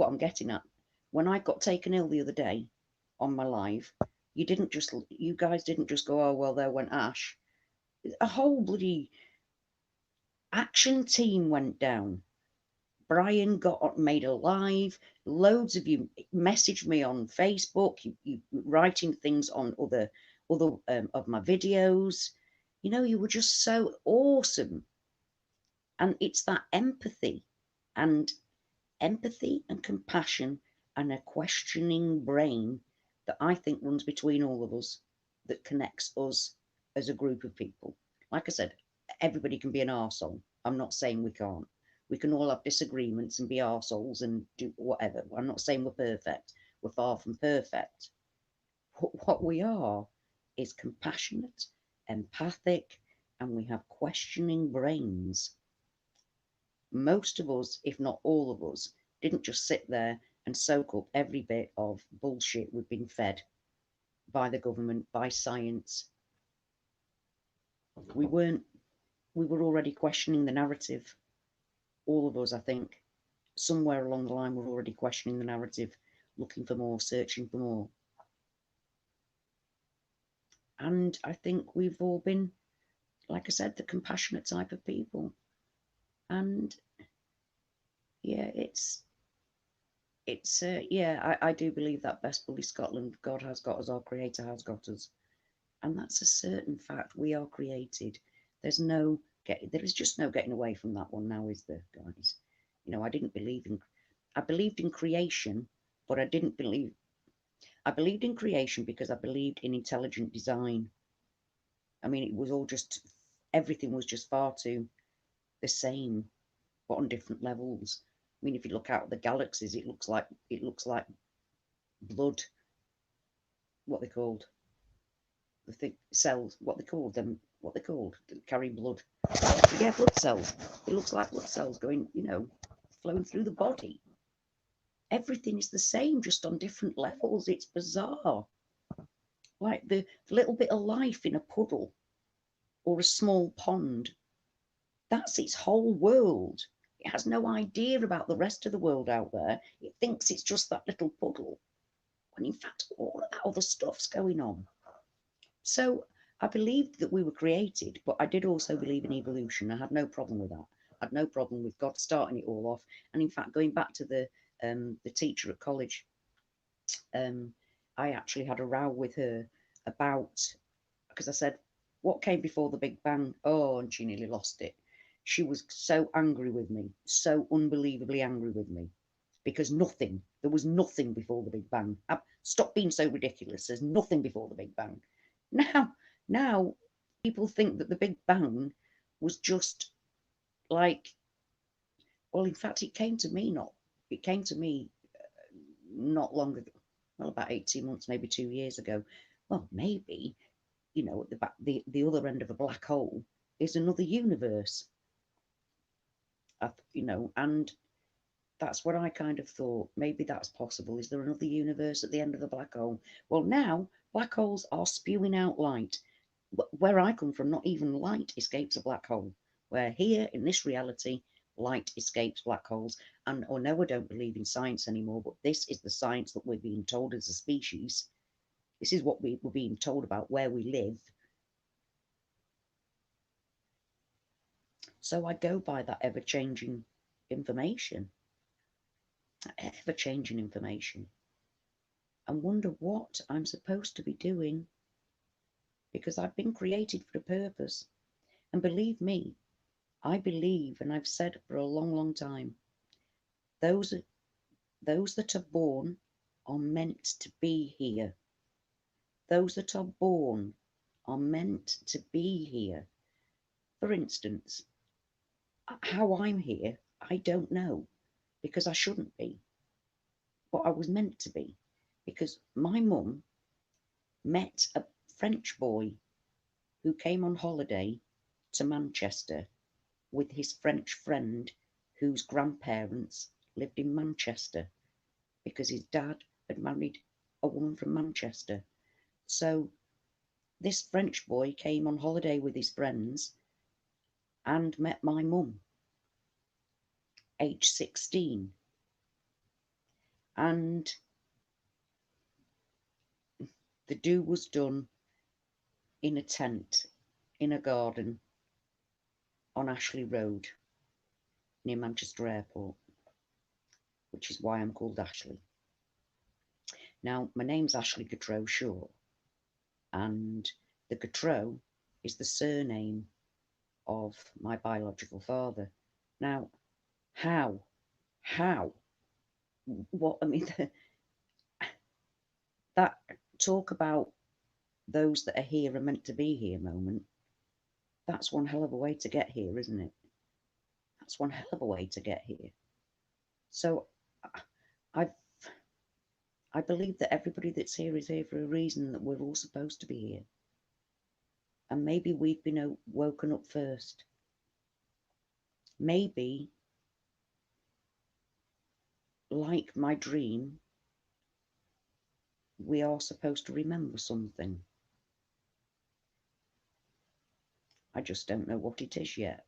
I'm getting at. When I got taken ill the other day on my live, you guys didn't just go, oh well, there went Ash. A whole bloody action team went down. Brian got made a live. Loads of you messaged me on Facebook. You writing things on other of my videos. You know, you were just so awesome. And it's that and compassion and a questioning brain that I think runs between all of us, that connects us as a group of people. Like I said, everybody can be an arsehole. I'm not saying we can't. We can all have disagreements and be arseholes and do whatever. I'm not saying we're perfect. We're far from perfect. What we are is compassionate, empathic, and we have questioning brains. Most of us, if not all of us, didn't just sit there and soak up every bit of bullshit we've been fed by the government, by science. We weren't, we were already questioning the narrative. All of us, I think, somewhere along the line, we're already questioning the narrative, looking for more, searching for more. And I think we've all been, like I said, the compassionate type of people. And yeah, yeah, I do believe that best bully Scotland, God has got us, our creator has got us. And that's a certain fact. We are created. There is just no getting away from that one now, is there, guys? You know, I believed in creation, but I believed in creation because I believed in intelligent design. I mean, it was all just, everything was just far too the same, but on different levels. I mean, if you look out at the galaxies, it looks like blood. What they called the cells? What they called them? What they called? That carry blood. Yeah, blood cells. It looks like blood cells going, flowing through the body. Everything is the same, just on different levels. It's bizarre. Like the little bit of life in a puddle or a small pond. That's its whole world. It has no idea about the rest of the world out there. It thinks it's just that little puddle, when in fact all of that other stuff's going on. So I believed that we were created, but I did also believe in evolution. I had no problem with that. I had no problem with God starting it all off. And in fact, going back to the teacher at college, um, I actually had a row with her about, because I said, what came before the Big Bang? Oh, and she nearly lost it. She was so angry with me, so unbelievably angry with me, because there was nothing before the Big Bang. Stop being so ridiculous. There's nothing before the Big Bang. Now, now people think that the Big Bang was just like, well, in fact, it came to me not long ago, well, about 18 months, maybe 2 years ago. Well, maybe, at the back, the other end of a black hole is another universe. And that's what I kind of thought. Maybe that's possible. Is there another universe at the end of the black hole? Well, now black holes are spewing out light. Where I come from, not even light escapes a black hole. Where here in this reality, light escapes black holes. And oh no, I don't believe in science anymore, but this is the science that we're being told as a species. This is what we're being told about where we live. So I go by that ever-changing information, ever-changing information, and wonder what I'm supposed to be doing, because I've been created for a purpose. And believe me, I believe, and I've said for a long, long time, those those that are born are meant to be here. Those that are born are meant to be here. For instance, how I'm here, I don't know, because I shouldn't be, but I was meant to be, because my mum met a French boy who came on holiday to Manchester with his French friend whose grandparents lived in Manchester, because his dad had married a woman from Manchester. So this French boy came on holiday with his friends and met my mum, age 16. And the do was done in a tent in a garden on Ashley Road near Manchester Airport, which is why I'm called Ashley. Now, my name's Ashley Gautreau Shaw, and the Gautreau is the surname of my biological father. Now, how, what, I mean, that talk about those that are here are meant to be here moment, that's one hell of a way to get here, isn't it? That's one hell of a way to get here. So I I believe that everybody that's here is here for a reason, that we're all supposed to be here. And maybe we've been woken up first. Maybe, like my dream, we are supposed to remember something. I just don't know what it is yet.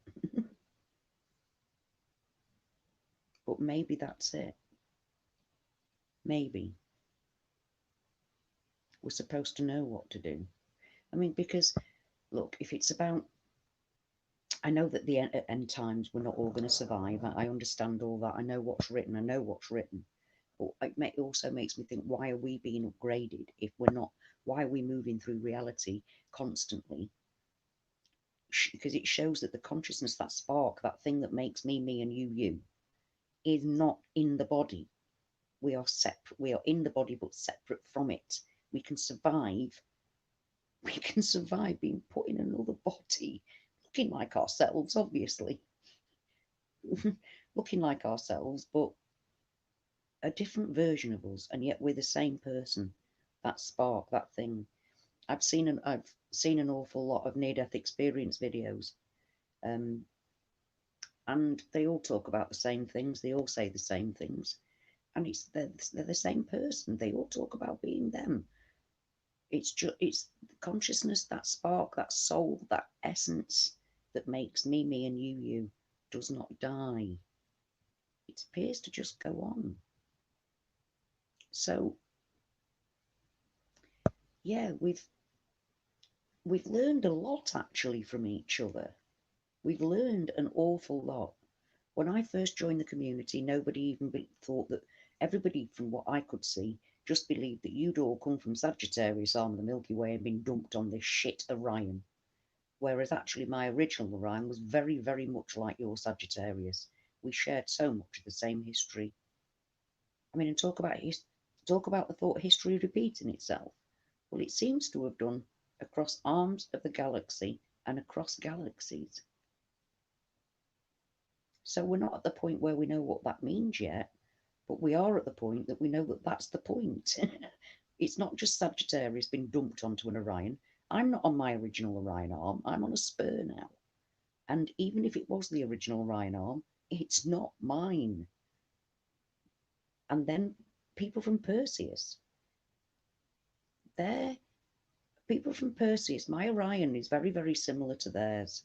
But maybe that's it. Maybe we're supposed to know what to do. I mean, because look, if it's about, I know that the end times we're not all going to survive. I understand all that. I know what's written. I know what's written. But it also makes me think, why are we being upgraded if we're not? Why are we moving through reality constantly? Because it shows that the consciousness, that spark, that thing that makes me, me, and you, is not in the body. We are separate. We are in the body, but separate from it. We can survive. We can survive being put in another body, looking like ourselves, obviously, looking like ourselves, but a different version of us, and yet we're the same person. That spark, that thing. I've seen an awful lot of near-death experience videos, um, and they all talk about the same things. They all say the same things, and they're the same person. They all talk about being them. It's the consciousness, that spark, that soul, that essence that makes me, me, and you does not die. It appears to just go on. So yeah, we've learned a lot actually from each other. We've learned an awful lot. When I first joined the community, nobody even thought that, everybody, from what I could see, just believed that you'd all come from Sagittarius, arm of the Milky Way, and been dumped on this shit Orion. Whereas actually my original Orion was very, very much like your Sagittarius. We shared so much of the same history. I mean, and talk about the thought history repeating itself. Well, it seems to have done across arms of the galaxy and across galaxies. So we're not at the point where we know what that means yet, but we are at the point that we know that that's the point. It's not just Sagittarius being dumped onto an Orion. I'm not on my original Orion arm, I'm on a spur now. And even if it was the original Orion arm, it's not mine. And then people from Perseus, they're people from Perseus. My Orion is very, very similar to theirs.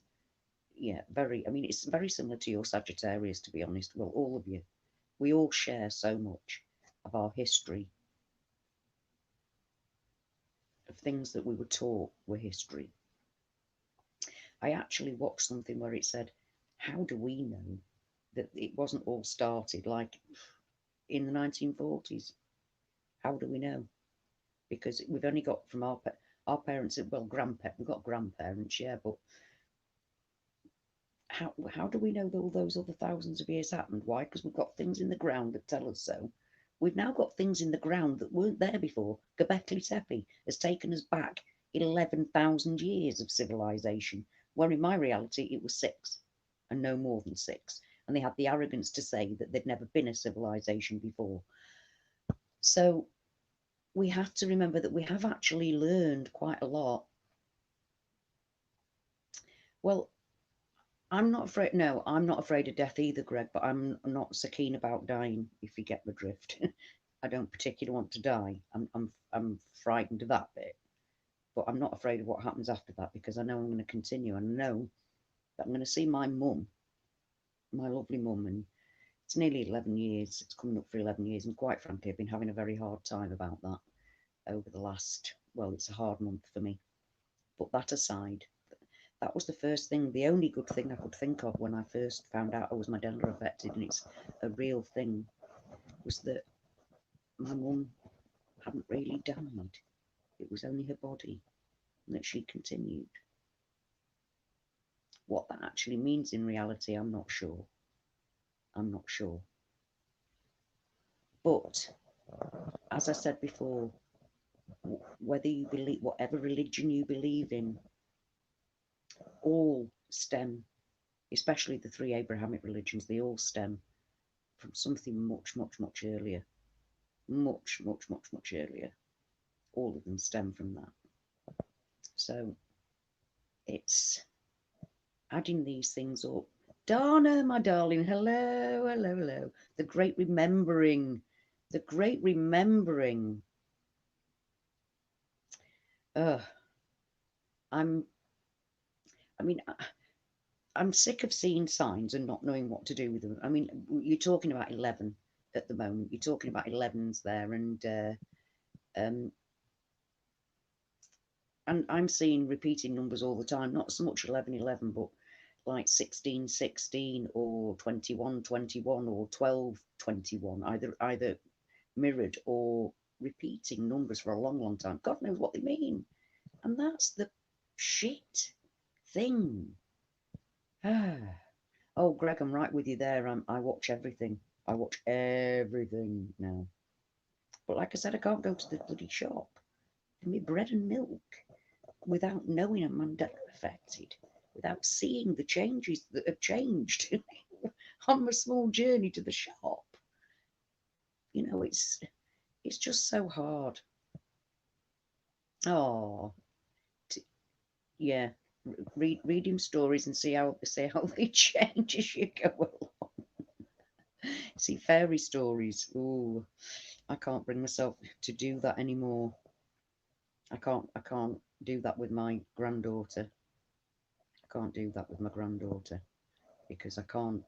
Yeah, very. I mean, it's very similar to your Sagittarius, to be honest. Well, all of you. We all share so much of our history, of things that we were taught were history. I actually watched something where it said, how do we know that it wasn't all started like in the 1940s? How do we know? Because we've only got from our parents, well, grandparents, we've got grandparents, yeah, but how do we know that all those other thousands of years happened? Why? Because we've got things in the ground that tell us so. We've now got things in the ground that weren't there before. Göbekli Tepe has taken us back 11,000 years of civilization, where in my reality it was 6, and no more than 6. And they had the arrogance to say that there'd never been a civilization before. So we have to remember that we have actually learned quite a lot. Well, I'm not afraid. No, I'm not afraid of death either, Greg. But I'm not so keen about dying. If you get the drift, I don't particularly want to die. I'm frightened of that bit, but I'm not afraid of what happens after that because I know I'm going to continue. I know that I'm going to see my mum, my lovely mum, and it's nearly 11 years. It's coming up for 11 years, and quite frankly, I've been having a very hard time about that over the last. Well, it's a hard month for me. But that aside, that was the first thing, the only good thing I could think of when I first found out I was Mandela affected, and it's a real thing, was that my mum hadn't really died. It was only her body, and that she continued. What that actually means in reality, I'm not sure. I'm not sure. But as I said before, whether you believe, whatever religion you believe in, all stem, especially the 3 Abrahamic religions, they all stem from something much, much, much earlier. Much, much, much, much earlier. All of them stem from that. So it's adding these things up. Donna, my darling, hello, hello, hello. The great remembering, the great remembering. I'm I mean, I'm sick of seeing signs and not knowing what to do with them. I mean, you're talking about 11 at the moment. You're talking about 11s there, um, and I'm seeing repeating numbers all the time. Not so much 11, 11, but like 16, 16, or 21, 21, or 12, 21. Either mirrored or repeating numbers for a long, long time. God knows what they mean, and that's the shit thing. Oh, Greg, I'm right with you there. I watch everything. I watch everything now. But like I said, I can't go to the bloody shop for me bread and milk without knowing I'm Mandela affected, without seeing the changes that have changed on my small journey to the shop. You know, it's just so hard. Oh, t- yeah. Read him stories and see how they change as you go along. See fairy stories. Ooh, I can't bring myself to do that anymore. I can't do that with my granddaughter. I can't do that with my granddaughter because I can't.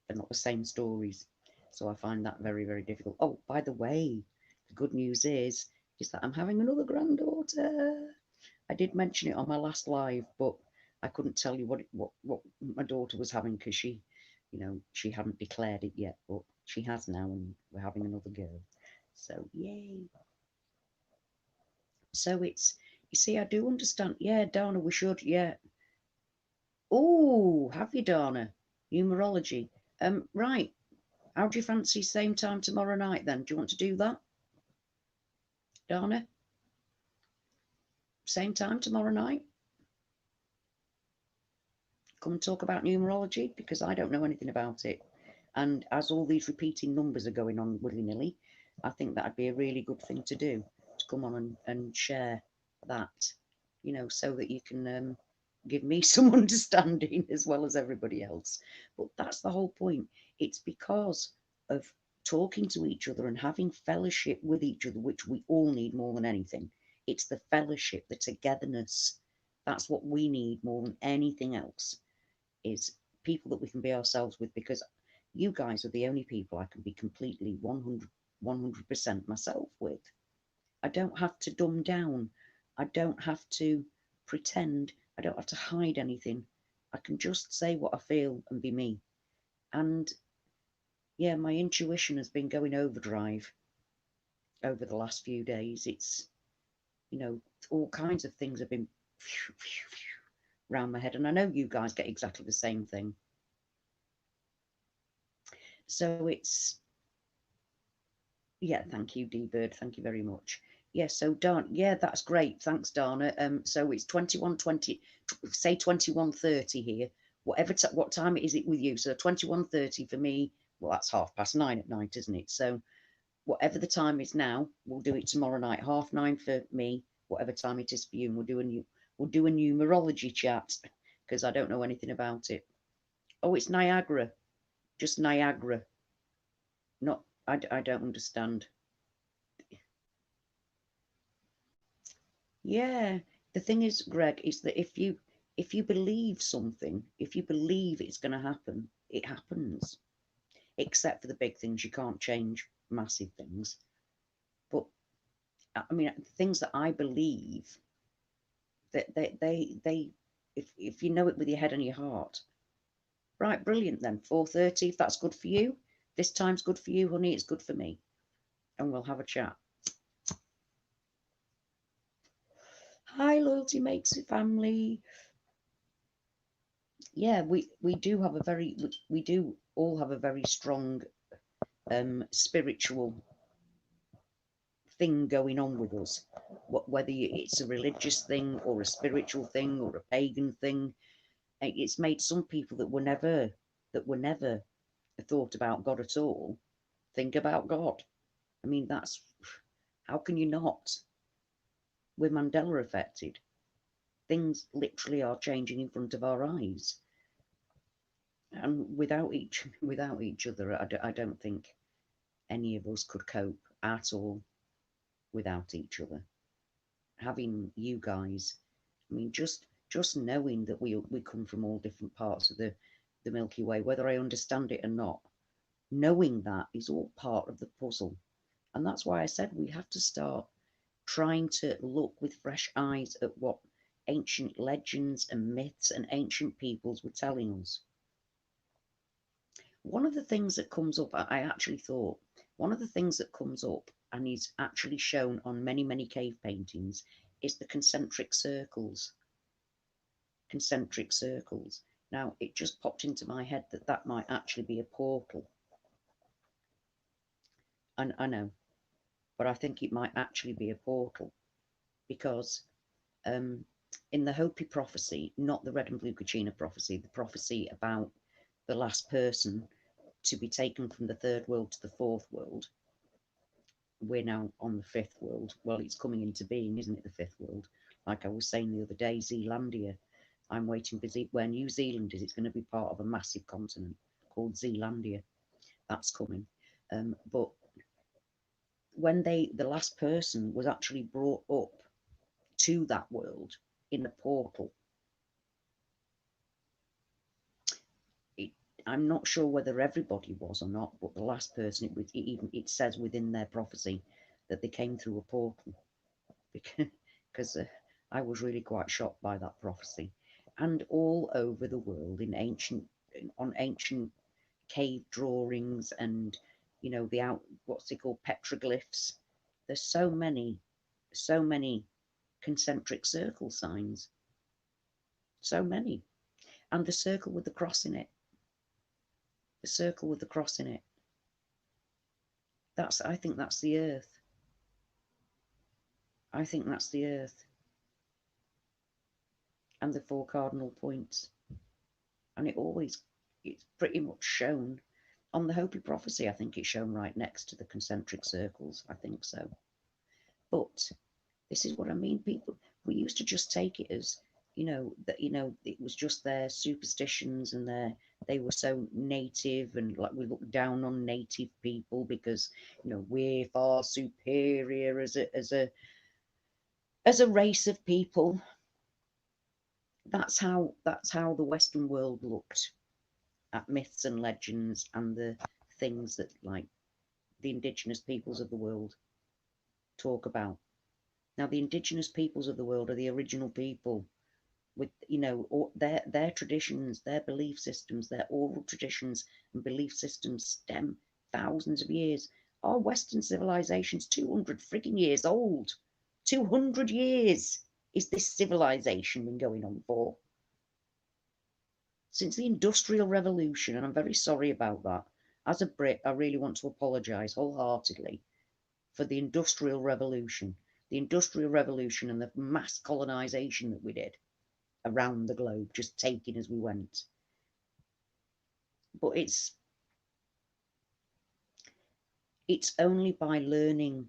They're not the same stories. So I find that very, very difficult. Oh, by the way, the good news is that I'm having another granddaughter. I did mention it on my last live, but I couldn't tell you what my daughter was having because she hadn't declared it yet, but she has now, and we're having another girl. So yay! So you see, I do understand. Yeah, Dana, we should. Yeah. Oh, have you, Dana? Numerology. Right. How do you fancy same time tomorrow night then? Do you want to do that, Dana? Same time tomorrow night? Come and talk about numerology because I don't know anything about it. And as all these repeating numbers are going on willy nilly, I think that'd be a really good thing to do, to come on and share that, so that you can give me some understanding as well as everybody else. But that's the whole point. It's because of talking to each other and having fellowship with each other, which we all need more than anything. It's the fellowship, the togetherness. That's what we need more than anything else, is people that we can be ourselves with, because you guys are the only people I can be completely 100% myself with. I don't have to dumb down. I don't have to pretend. I don't have to hide anything. I can just say what I feel and be me. And yeah, my intuition has been going overdrive over the last few days. It's, all kinds of things have been round my head. And I know you guys get exactly the same thing. So it's, yeah, thank you, D Bird. Thank you very much. Yeah, so Dana, yeah, that's great. Thanks, Dana. So it's 21:20, say 21:30 here. What time is it with you? So 21:30 for me. Well, that's 9:30 at night, isn't it? So whatever the time is now, we'll do it tomorrow night. 9:30 for me, whatever time it is for you, and we'll do a numerology chat because I don't know anything about it. Oh, it's Niagara, just Niagara. Not, I don't understand. Yeah, the thing is, Greg, is that if you believe something, if you believe it's going to happen, it happens. Except for the big things, you can't change massive things. But I mean, things that I believe, that they if you know it with your head and your heart, right? Brilliant. Then 4:30, if that's good for you. This time's good for you, honey. It's good for me, and we'll have a chat. Hi, loyalty makes it family. Yeah, we do have a very we do all have a very strong spiritual thing going on with us. Whether it's a religious thing or a spiritual thing or a pagan thing, it's made some people that were never thought about God at all think about God. I mean, that's, how can you not? We're Mandela affected. Things literally are changing in front of our eyes, and without each other, I don't think any of us could cope at all without each other. Having you guys, I mean, Just knowing that we come from all different parts of the Milky Way, whether I understand it or not, knowing that is all part of the puzzle. And that's why I said we have to start trying to look with fresh eyes at what ancient legends and myths and ancient peoples were telling us. One of the things that comes up, I actually thought, one of the things that comes up and is actually shown on many, many cave paintings is the concentric circles. Concentric circles. Now, it just popped into my head that that might actually be a portal. And I know, but I think it might actually be a portal because in the Hopi prophecy, not the red and blue Kachina prophecy, the prophecy about the last person to be taken from the third world to the fourth world. We're now on the fifth world. Well, it's coming into being, isn't it? The fifth world. Like I was saying the other day, Zealandia. I'm waiting for where New Zealand is. It's going to be part of a massive continent called Zealandia. That's coming. But when the last person was actually brought up to that world in the portal, it, I'm not sure whether everybody was or not, but the last person, it says within their prophecy that they came through a portal because I was really quite shocked by that prophecy. And all over the world, on ancient cave drawings, and the what's it called, petroglyphs. There's so many concentric circle signs, so many, and the circle with the cross in it. The circle with the cross in it. I think that's the earth. I think that's the earth, and the four cardinal points. And it's pretty much shown on the Hopi prophecy. I think it's shown right next to the concentric circles. I think so. But this is what I mean. People, we used to just take it as, that, it was just their superstitions, and they were so native, and like we look down on native people because, we're far superior as a race of people. That's how the Western world looked at myths and legends and the things that, like, the indigenous peoples of the world talk about. Now, the indigenous peoples of the world are the original people with, all their traditions, their belief systems, their oral traditions and belief systems stem thousands of years. Our Western civilization's 200 frigging years old. 200 years is this civilization been going on for? Since the Industrial Revolution, and I'm very sorry about that. As a Brit, I really want to apologise wholeheartedly for the Industrial Revolution. The Industrial Revolution and the mass colonisation that we did around the globe, just taking as we went. But it's only by learning,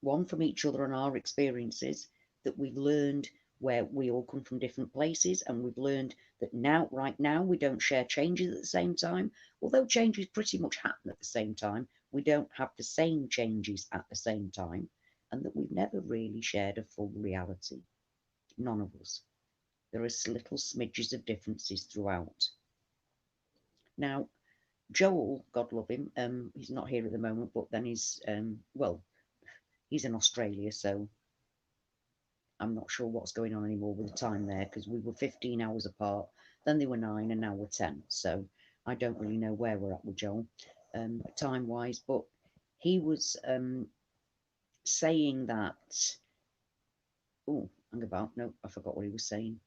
one, from each other and our experiences, that we've learned where we all come from different places, and we've learned that right now we don't share changes at the same time. Although changes pretty much happen at the same time, we don't have the same changes at the same time, and that we've never really shared a full reality. None of us. There are little smidges of differences throughout. Now, Joel, God love him, he's not here at the moment, but then he's he's in Australia, so I'm not sure what's going on anymore with the time there, because we were 15 hours apart, then they were 9, and now we're 10. So I don't really know where we're at with Joel, time wise. But he was saying that. Oh, hang about. No, I forgot what he was saying.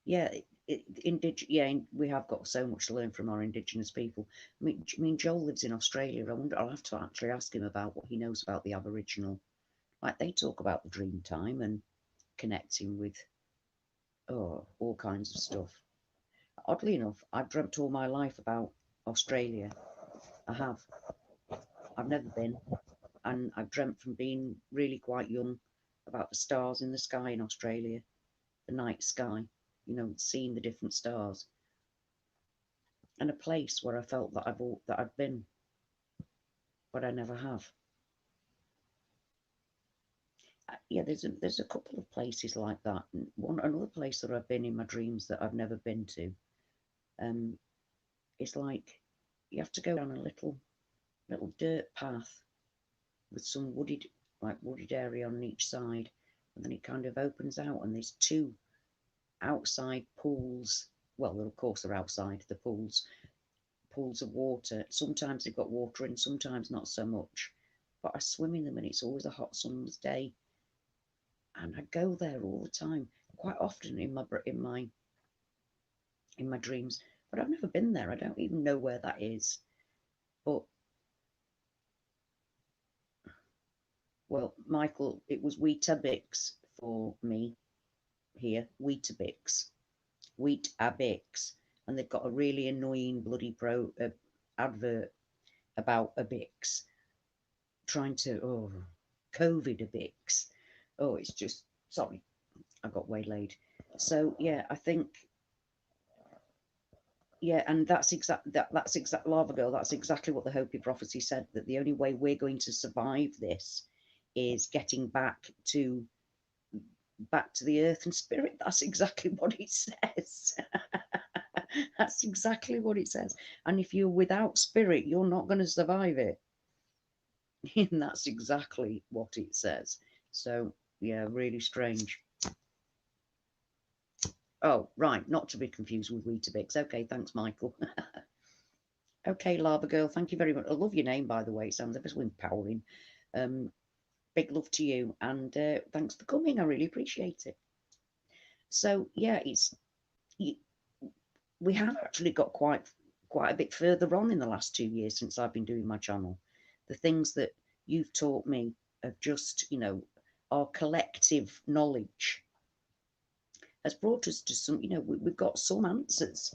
Yeah, we have got so much to learn from our indigenous people. I mean, Joel lives in Australia. I'll have to actually ask him about what he knows about the Aboriginal. Like, they talk about the dream time and connecting with all kinds of stuff. Oddly enough, I've dreamt all my life about Australia. I have. I've never been, and I've dreamt from being really quite young about the stars in the sky in Australia, the night sky. Seeing the different stars, and a place where I felt that I'd been, but I never have. yeah, there's a couple of places like that. Another place that I've been in my dreams that I've never been to. Um, it's like you have to go down a little dirt path with some wooded area on each side, and then it kind of opens out, and there's two outside pools. Well, of course they're outside the pools of water. Sometimes they've got water in, sometimes not so much. But I swim in them, and it's always a hot summer's day, and I go there all the time, quite often in my dreams. But I've never been there. I don't even know where that is. But well, Michael, it was Weetabix for me here. Weetabix, Wheatabix, and they've got a really annoying bloody advert about a Bix trying to COVID a Bix. Oh, it's just sorry, I got waylaid. So yeah, I think yeah, and that's exact Lava Girl. That's exactly what the Hopi prophecy said. That the only way we're going to survive this is getting back to the earth and spirit. That's exactly what it says. That's exactly what it says. And if you're without spirit, you're not going to survive it. And that's exactly what it says. So yeah, really strange. Oh, right, not to be confused with Weetabix. Okay, thanks, Michael. Okay, Lava Girl, thank you very much. I love your name, by the way. It sounds ever so empowering. Um, big love to you, and thanks for coming. I really appreciate it. So yeah, we have actually got quite a bit further on in the last 2 years since I've been doing my channel. The things that you've taught me of just, our collective knowledge has brought us to some, we've got some answers.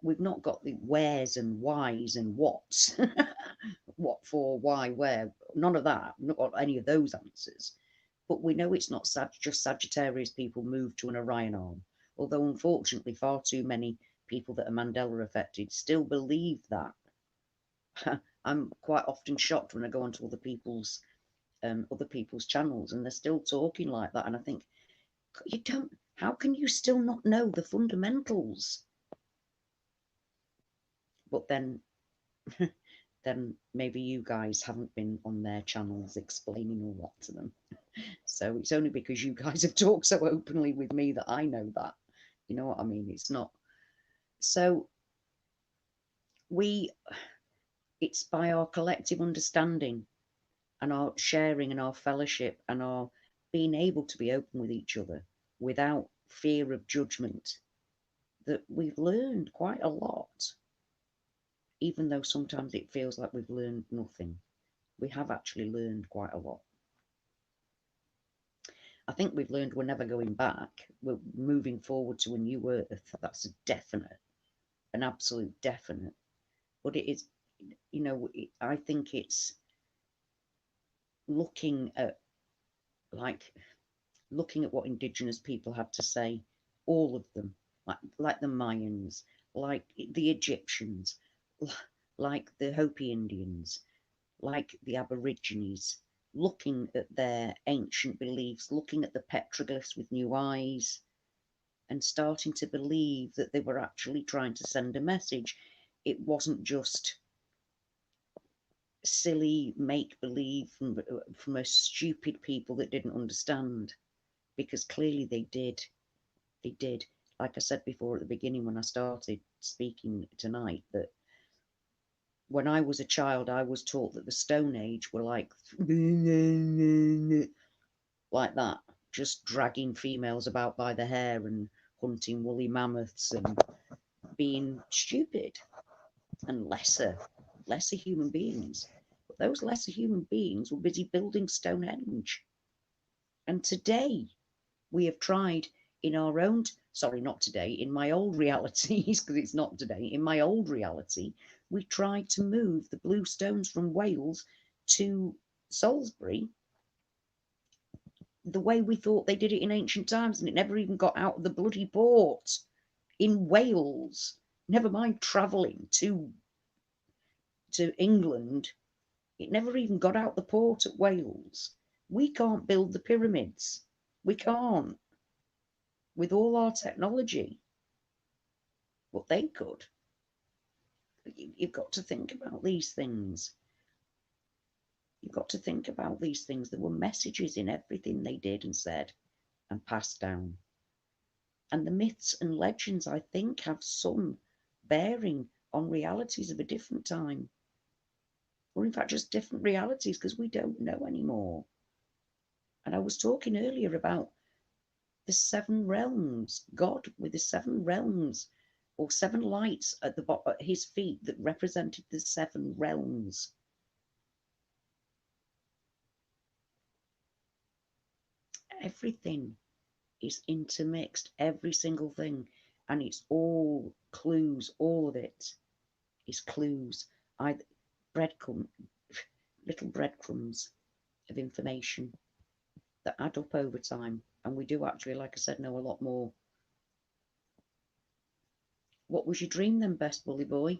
We've not got the wheres and whys and whats, what for, why, where, none of that, not got any of those answers. But we know it's not just Sagittarius people moved to an Orion arm, although unfortunately far too many people that are Mandela affected still believe that. I'm quite often shocked when I go onto other people's channels and they're still talking like that, and I think, you don't. How can you still not know the fundamentals? But then, then maybe you guys haven't been on their channels explaining all that to them. So it's only because you guys have talked so openly with me that I know that. You know what I mean? It's not. So it's by our collective understanding and our sharing and our fellowship and our being able to be open with each other without fear of judgment that we've learned quite a lot, even though sometimes it feels like we've learned nothing. We have actually learned quite a lot. I think we've learned we're never going back. We're moving forward to a new earth. That's a definite, an absolute definite. But it is, I think it's looking at like looking at what indigenous people had to say, all of them, like the Mayans, like the Egyptians, like the Hopi Indians, like the Aborigines, looking at their ancient beliefs, looking at the petroglyphs with new eyes, and starting to believe that they were actually trying to send a message. It wasn't just silly make believe from a stupid people that didn't understand, because clearly they did. They did. Like I said before at the beginning when I started speaking tonight, that when I was a child, I was taught that the Stone Age were like that, just dragging females about by the hair and hunting woolly mammoths and being stupid and lesser human beings. But those lesser human beings were busy building Stonehenge. And today we have tried in our own, sorry, not today, in my old realities, because it's not today, in my old reality, we tried to move the blue stones from Wales to Salisbury the way we thought they did it in ancient times, and it never even got out of the bloody port in Wales. Never mind travelling to England. It never even got out the port at Wales. We can't build the pyramids. We can't with all our technology, but they could. You've got to think about these things. You've got to think about these things. There were messages in everything they did and said and passed down. And the myths and legends, I think, have some bearing on realities of a different time. Or, in fact, just different realities because we don't know anymore. And I was talking earlier about the seven realms, God with the seven realms or seven lights at his feet that represented the seven realms. Everything is intermixed, every single thing, and it's all clues. All of it is clues. Breadcrumb, little breadcrumbs of information that add up over time, and we do actually, like I said, know a lot more. What was your dream then, Best Bully Boy?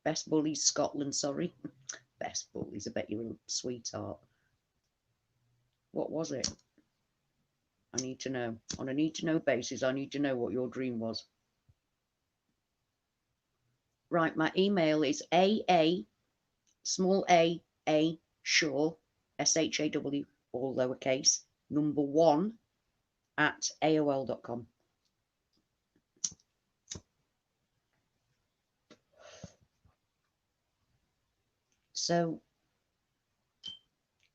Best Bullies Scotland, sorry. Best Bullies, I bet you're a sweetheart. What was it? I need to know. On a need to know basis, I need to know what your dream was. Right, my email is small a Shaw, SHAW, all lowercase, number 1 at AOL.com. So,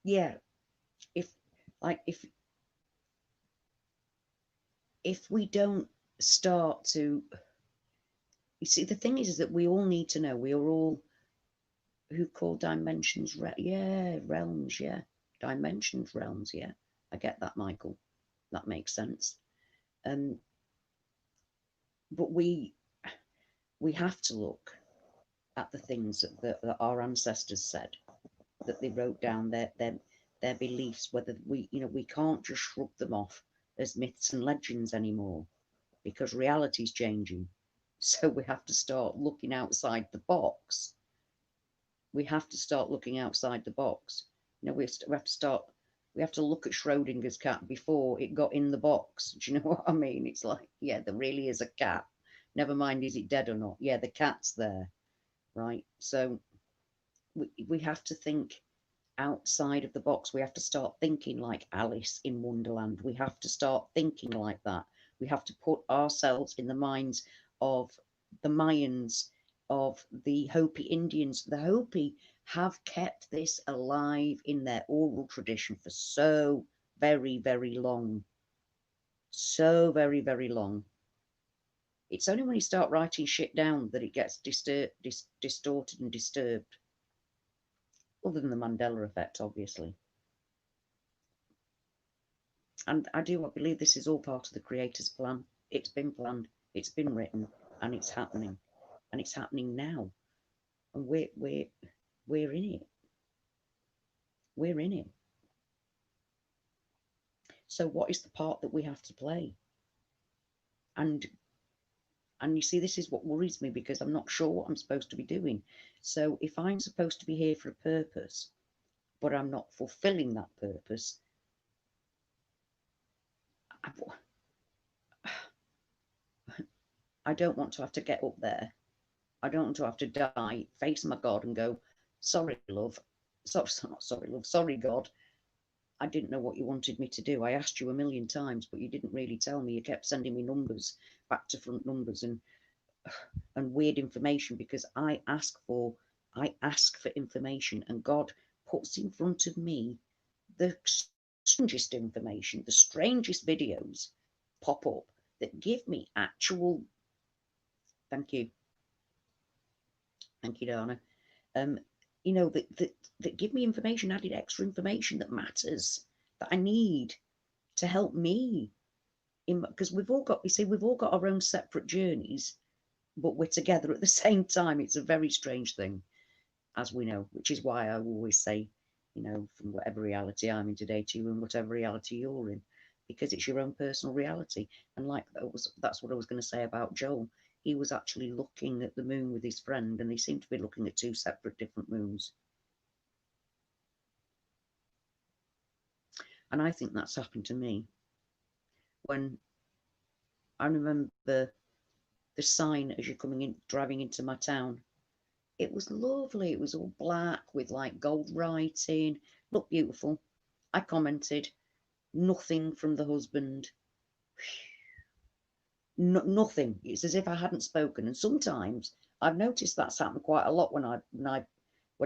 yeah, if we don't start to, you see, the thing is that we all need to know. We are all who call dimensions, realms, yeah, dimensions, realms, yeah. I get that, Michael. That makes sense. But we have to look at the things that our ancestors said, that they wrote down their beliefs. Whether we can't just shrug them off as myths and legends anymore, because reality's changing. So we have to start looking outside the box. We have to start looking outside the box. We have to look at Schrodinger's cat before it got in the box. Do you know what I mean? It's like, yeah, there really is a cat. Never mind, is it dead or not? Yeah, the cat's there, right? So we have to think outside of the box. We have to start thinking like Alice in Wonderland. We have to start thinking like that. We have to put ourselves in the minds of the Mayans, of the Hopi Indians. The Hopi have kept this alive in their oral tradition for so very, very long. So very, very long. It's only when you start writing shit down that it gets distorted and disturbed. Other than the Mandela Effect, obviously. And I believe this is all part of the Creator's plan. It's been planned, it's been written, and it's happening. And it's happening now. And we're in it. We're in it. So what is the part that we have to play? And you see, this is what worries me, because I'm not sure what I'm supposed to be doing. So if I'm supposed to be here for a purpose, but I'm not fulfilling that purpose, I don't want to have to get up there. I don't want to have to die, face my God and go, sorry, love. Not sorry, love. Sorry, God. I didn't know what you wanted me to do. I asked you a million times, but you didn't really tell me. You kept sending me numbers, back to front numbers, and weird information, because I ask for information, and God puts in front of me the strangest information, the strangest videos pop up that give me actual. Thank you, Dana. That give me information, added extra information that matters, that I need to help me. Because we've all got our own separate journeys, but we're together at the same time. It's a very strange thing, as we know, which is why I always say, from whatever reality I'm in today to you, and whatever reality you're in, because it's your own personal reality. And that's what I was going to say about Joel. He was actually looking at the moon with his friend, and they seemed to be looking at two separate different moons. And I think that's happened to me. When I remember the sign as you're coming in, driving into my town, it was lovely. It was all black with like gold writing. Looked beautiful. I commented, nothing from the husband. Nothing. It's as if I hadn't spoken. And sometimes I've noticed that's happened quite a lot when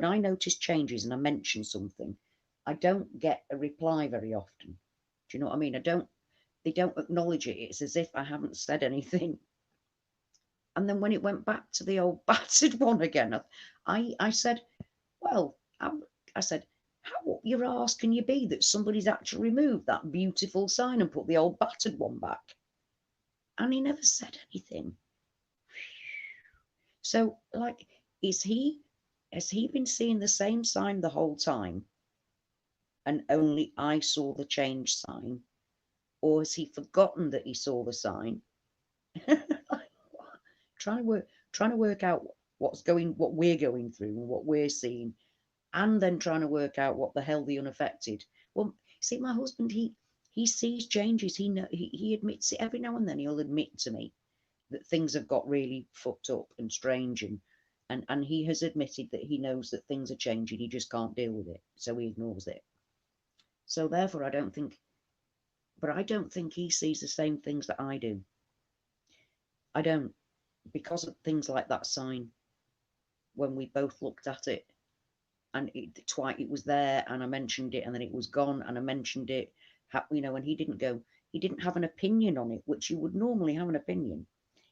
I notice changes and I mention something, I don't get a reply very often. Do you know what I mean? They don't acknowledge it. It's as if I haven't said anything. And then when it went back to the old battered one again, I said, well, I said, how up your arse can you be that somebody's actually removed that beautiful sign and put the old battered one back? And he never said anything. So, like, has he been seeing the same sign the whole time and only I saw the change sign? Or has he forgotten that he saw the sign? trying to work out what we're going through and what we're seeing, and then trying to work out what the hell the unaffected. Well, see, my husband, he sees changes. He admits it every now and then. He'll admit to me that things have got really fucked up and strange, and he has admitted that he knows that things are changing. He just can't deal with it, so he ignores it. So therefore, I don't think he sees the same things that I do. I don't, because of things like that sign. When we both looked at it, and it was there, and I mentioned it, and then it was gone, and I mentioned it, and he didn't have an opinion on it, which you would normally have an opinion.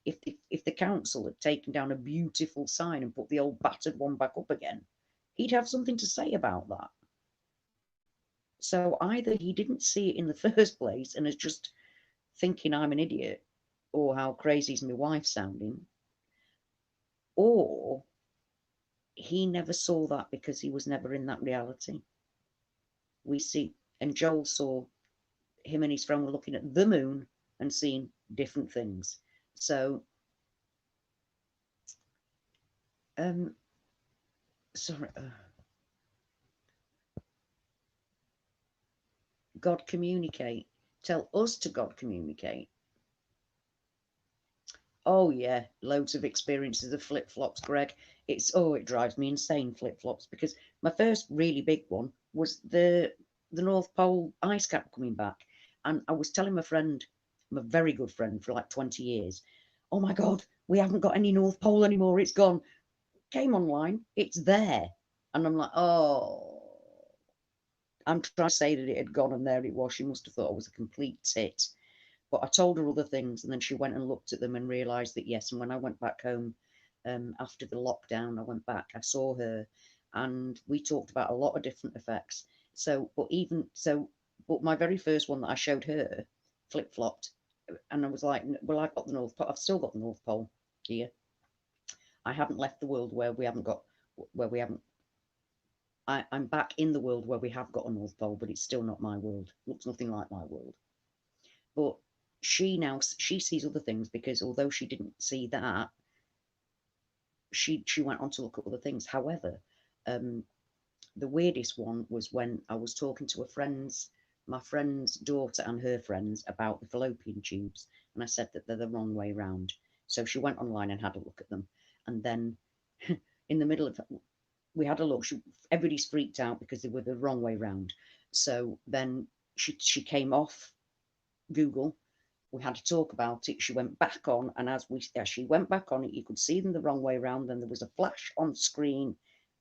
If the council had taken down a beautiful sign and put the old battered one back up again, he'd have something to say about that. So either he didn't see it in the first place and is just thinking I'm an idiot, or how crazy is my wife sounding, or he never saw that because he was never in that reality. We see, and Joel saw, him and his friend were looking at the moon and seeing different things. So, sorry, God communicate. Tell us to God communicate. Oh yeah, loads of experiences of flip flops, Greg. It drives me insane, flip flops, because my first really big one was the North Pole ice cap coming back, and I was telling my friend, my very good friend for like 20 years, oh my God, we haven't got any North Pole anymore. It's gone. Came online, it's there, and I'm like, oh. I'm trying to say that it had gone, and there it was. She must have thought I was a complete tit. But I told her other things, and then she went and looked at them and realised that yes. And when I went back home after the lockdown, I went back, I saw her, and we talked about a lot of different effects. But my very first one that I showed her flip flopped, and I was like, well, I've got the North Pole. I've still got the North Pole here. I haven't left the world where we haven't got, where we haven't. I'm back in the world where we have got a North Pole, but it's still not my world. Looks nothing like my world. But she sees other things, because although she didn't see that, she went on to look at other things. However, um, the weirdest one was when I was talking to my friend's daughter and her friends about the fallopian tubes, and I said that they're the wrong way round. So she went online and had a look at them, and then in the middle of we had a look. Everybody's freaked out because they were the wrong way round. So then she came off Google. We had to talk about it. She went back on, and as she went back on it, you could see them the wrong way around. Then there was a flash on screen,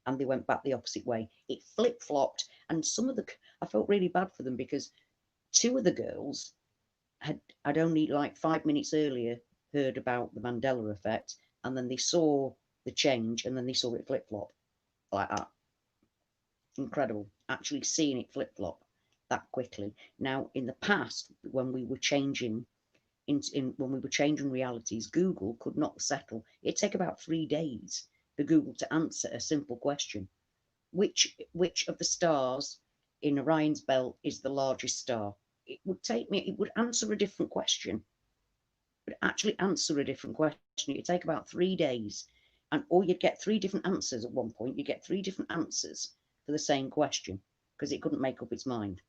and they went back the opposite way. It flip flopped, and I felt really bad for them, because two of the girls had only like 5 minutes earlier heard about the Mandela effect, and then they saw the change, and then they saw it flip flop like that. Incredible, actually seeing it flip flop that quickly. Now, in the past, when we were changing when we were changing realities, Google could not settle. It'd take about 3 days for Google to answer a simple question: which of the stars in Orion's belt is the largest star? It would answer a different question. It would actually answer a different question. It'd take about 3 days, or you'd get three different answers at one point. You get three different answers for the same question, because it couldn't make up its mind.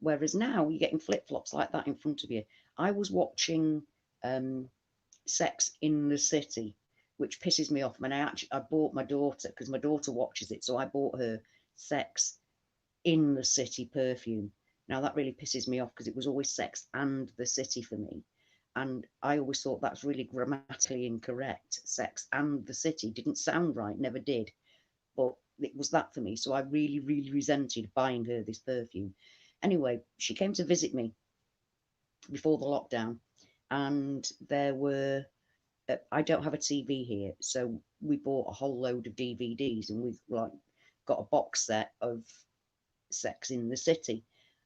Whereas now you're getting flip-flops like that in front of you. I was watching Sex in the City, which pisses me off. I bought my daughter, because my daughter watches it, so I bought her Sex in the City perfume. Now that really pisses me off because it was always Sex and the City for me. And I always thought that's really grammatically incorrect. Sex and the City didn't sound right, never did. But it was that for me. So I really, really resented buying her this perfume. Anyway, she came to visit me before the lockdown, and there were I don't have a TV here, so we bought a whole load of DVDs, and we've like got a box set of Sex in the City.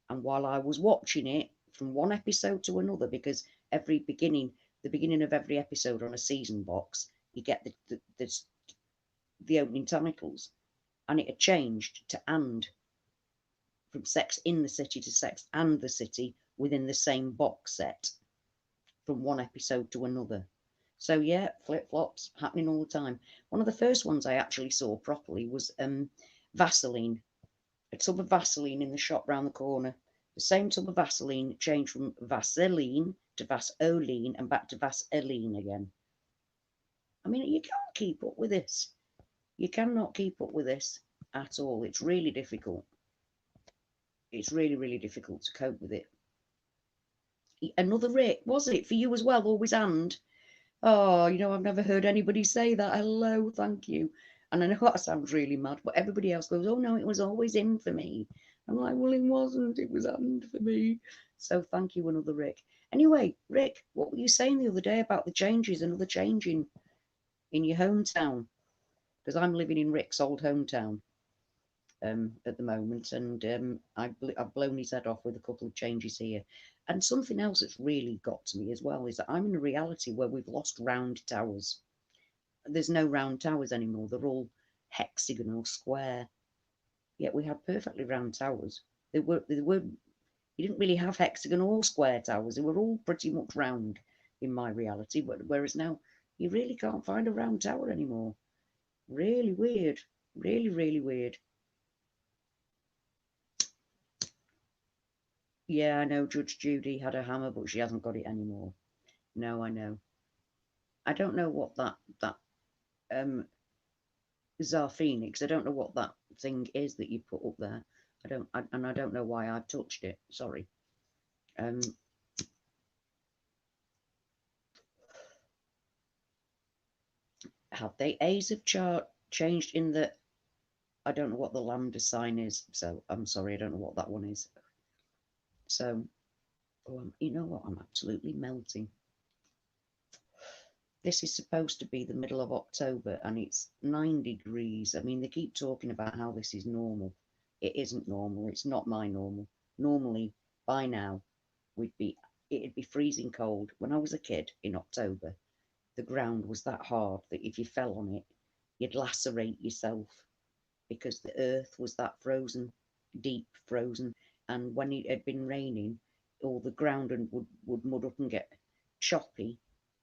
And while I was watching it from one episode to another, because the beginning of every episode on a season box, you get the opening titles, and it had changed to and from Sex in the City to Sex and the City within the same box set from one episode to another. So yeah, flip flops happening all the time. One of the first ones I actually saw properly was Vaseline. A tub of Vaseline in the shop round the corner. The same tub of Vaseline changed from Vaseline to Vaseline and back to Vaseline again. I mean, you can't keep up with this. You cannot keep up with this at all. It's really difficult. It's really, really difficult to cope with it. Another Rick, was it for you as well? Always and. Oh, I've never heard anybody say that. Hello, thank you. And I know that sounds really mad, but everybody else goes, oh no, it was always in for me. I'm like, well, it wasn't. It was and for me. So thank you, another Rick. Anyway, Rick, what were you saying the other day about the changes, another change in your hometown? Because I'm living in Rick's old hometown at the moment, and I've blown his head off with a couple of changes here. And something else that's really got to me as well is that I'm in a reality where we've lost round towers. There's no round towers anymore. They're all hexagonal, square. Yet we had perfectly round towers. They were. You didn't really have hexagon or square towers. They were all pretty much round in my reality. Whereas now you really can't find a round tower anymore. Really weird. Really, really weird. Yeah, I know Judge Judy had a hammer, but she hasn't got it anymore. No, I know. I don't know what that um Tsar Phoenix. I don't know what that thing is that you put up there. And I don't know why I've touched it. Sorry. Um, have they A's of chart changed in the? I don't know what the lambda sign is, so I'm sorry. I don't know what that one is. So, you know what? I'm absolutely melting. This is supposed to be the middle of October and it's 90 degrees. I mean, they keep talking about how this is normal. It isn't normal. It's not my normal. Normally, by now, it'd be freezing cold. When I was a kid in October, the ground was that hard that if you fell on it, you'd lacerate yourself because the earth was that frozen, deep frozen. And when it had been raining, all the ground would mud up and get choppy,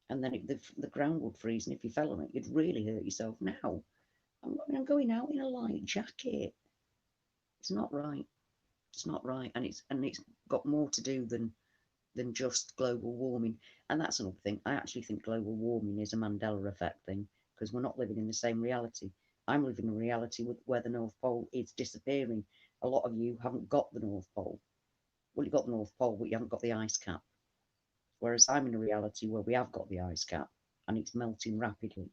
and then the ground would freeze. And if you fell on it, you'd really hurt yourself. Now, I'm going out in a light jacket. It's not right. It's not right, and it's got more to do than just global warming. And that's another thing. I actually think global warming is a Mandela Effect thing because we're not living in the same reality. I'm living in a reality where the North Pole is disappearing. A lot of you haven't got the North Pole. Well, you've got the North Pole, but you haven't got the ice cap. Whereas I'm in a reality where we have got the ice cap and it's melting rapidly.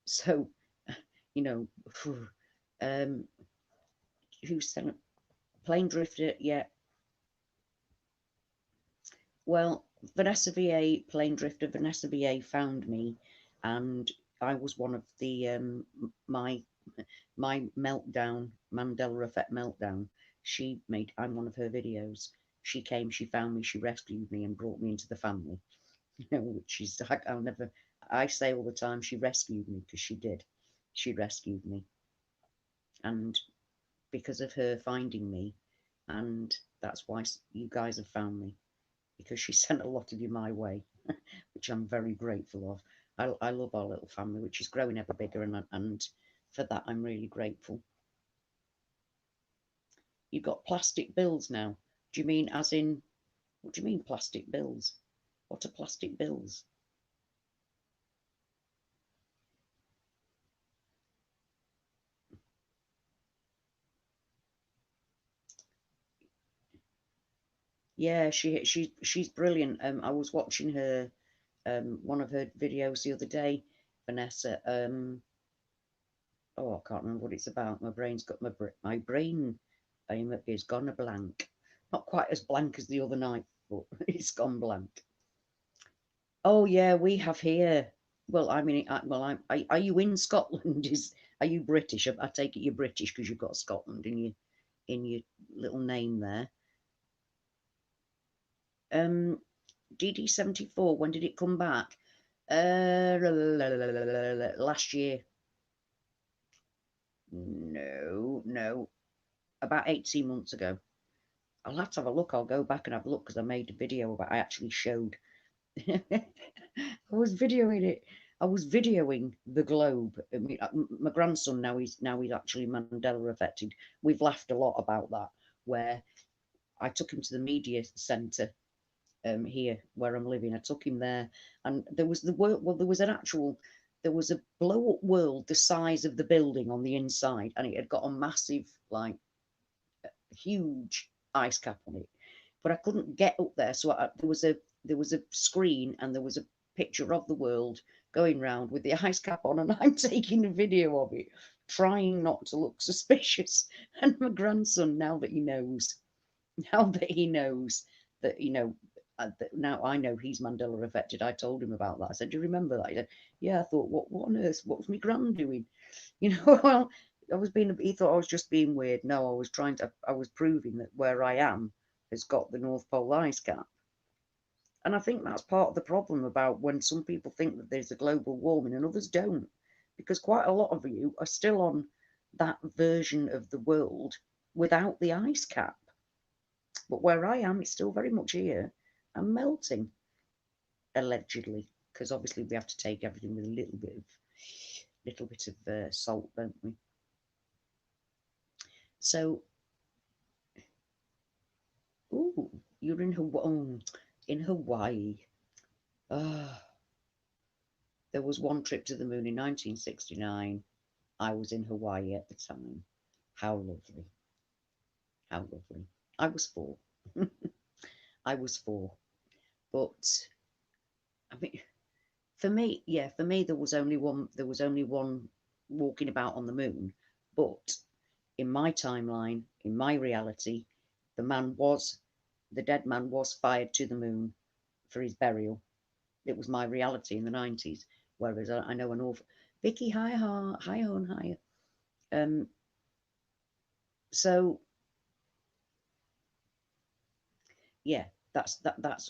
So, you know, um, who's selling plane drifter? Yeah, well, Vanessa VA, plane drifter, Vanessa VA found me, and I was one of the my my meltdown, Mandela Effect meltdown. I'm one of her videos. She came, she found me, she rescued me, and brought me into the family. Which is I'll never. I say all the time, she rescued me because she did. She rescued me, and because of her finding me, and that's why you guys have found me because she sent a lot of you my way, which I'm very grateful of. I love our little family, which is growing ever bigger, and for that I'm really grateful. You've got plastic bills now. Do you mean as in, what do you mean plastic bills? What are plastic bills? Yeah, she's brilliant. I was watching her one of her videos the other day, Vanessa. Oh, I can't remember what it's about. My brain's got my brain is gone a blank. Not quite as blank as the other night, but it's gone blank. Oh yeah, we have here. Well, I mean, are you in Scotland? Are you British? I take it you're British because you've got Scotland in your little name there. Um, DD-74. When did it come back? Last year. No, no, about 18 months ago. I'll have to have a look. I'll go back and have a look because I made a video about. I actually showed. I was videoing it. I was videoing the globe. I mean, my grandson now he's actually Mandela affected. We've laughed a lot about that. Where I took him to the media centre here where I'm living. I took him there, and there was the world. Well, there was an actual. There was a blow up world the size of the building on the inside, and it had got a massive, like, huge ice cap on it. But I couldn't get up there, so there was a screen and there was a picture of the world going round with the ice cap on, and I'm taking a video of it, trying not to look suspicious. And my grandson, now that he knows that now I know he's Mandela affected. I told him about that. I said, "Do you remember that?" He said, "Yeah." I thought, "What on earth? What was my grand doing?" Well, I was being. He thought I was just being weird. No, I was trying to. I was proving that where I am has got the North Pole ice cap. And I think that's part of the problem about when some people think that there's a global warming and others don't, because quite a lot of you are still on that version of the world without the ice cap. But where I am, it's still very much here and melting, allegedly, because obviously we have to take everything with a little bit of salt, don't we? So, ooh, you're in Hawaii. In Hawaii. Ah, there was one trip to the moon in 1969. I was in Hawaii at the time. How lovely. How lovely. I was four. I was four. But I mean, for me, there was only one walking about on the moon. But in my timeline, in my reality, the dead man was fired to the moon for his burial. It was my reality in the 90s. Whereas I know an awful Vicky, hi, hi, on, hi. Um, so yeah, that's.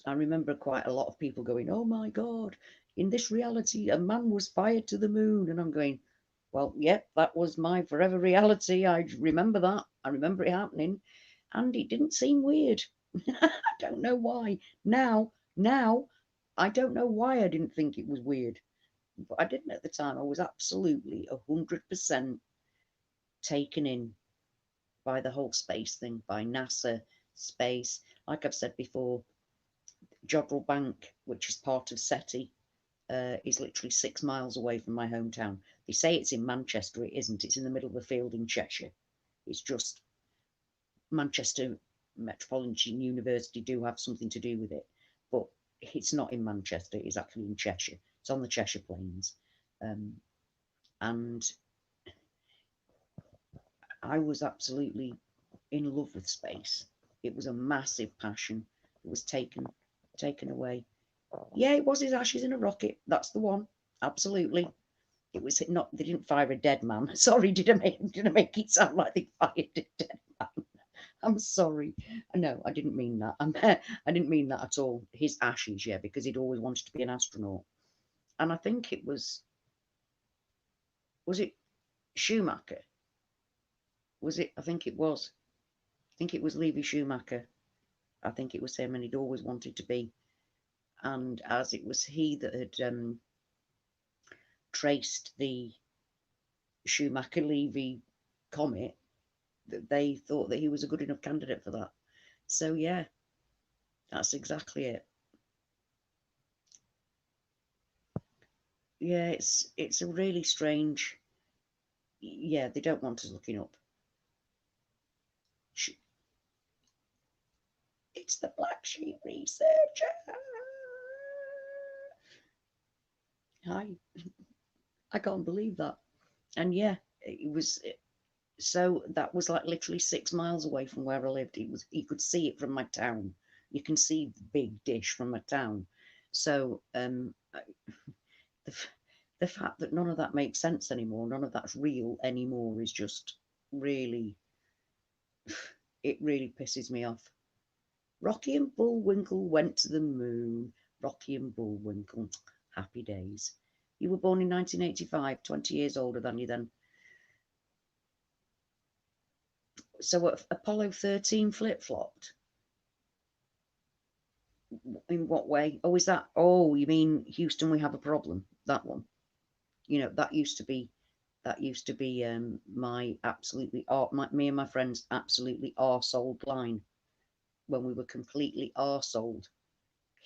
I remember quite a lot of people going, "Oh my God, in this reality, a man was fired to the moon," and I'm going, "Well, yep, that was my forever reality. I remember that. I remember it happening, and it didn't seem weird. I don't know why. Now, I don't know why I didn't think it was weird, but I didn't at the time. I was absolutely 100% taken in by the whole space thing, by NASA, space. Like I've said before, Jodrell Bank, which is part of SETI, is literally 6 miles away from my hometown. They say it's in Manchester. It isn't. It's in the middle of a field in Cheshire. It's just Manchester Metropolitan University do have something to do with it, but it's not in Manchester. It's actually in Cheshire. It's on the Cheshire Plains, and I was absolutely in love with space. It was a massive passion. It was taken away. Yeah, it was his ashes in a rocket. That's the one. Absolutely. It was not. They didn't fire a dead man. Sorry, did I make it sound like they fired a dead man? I'm sorry. No, I didn't mean that. I didn't mean that at all. His ashes, yeah, because he'd always wanted to be an astronaut. And I think it was it Schumacher? Was it? I think it was. I think it was Levi Schumacher. I think it was him, and he'd always wanted to be. And as it was he that had traced the Schumacher Levy comet, that they thought that he was a good enough candidate for that. So yeah, that's exactly it. Yeah, it's a really strange. Yeah, they don't want us looking up. It's the black sheep researcher. Hi, I can't believe that. And yeah, it was so that was like literally 6 miles away from where I lived. It was you could see it from my town. You can see the big dish from my town. So the the fact that none of that makes sense anymore, none of that's real anymore, is just really it really pisses me off. Rocky and Bullwinkle went to the moon. Rocky and Bullwinkle, happy days. You were born in 1985, 20 years older than you then. So what, Apollo 13 flip flopped? In what way? Oh, is that? Oh, you mean Houston? We have a problem. That one. You know that used to be. That used to be my absolutely me and my friends absolutely arsehold line when we were completely arsehold.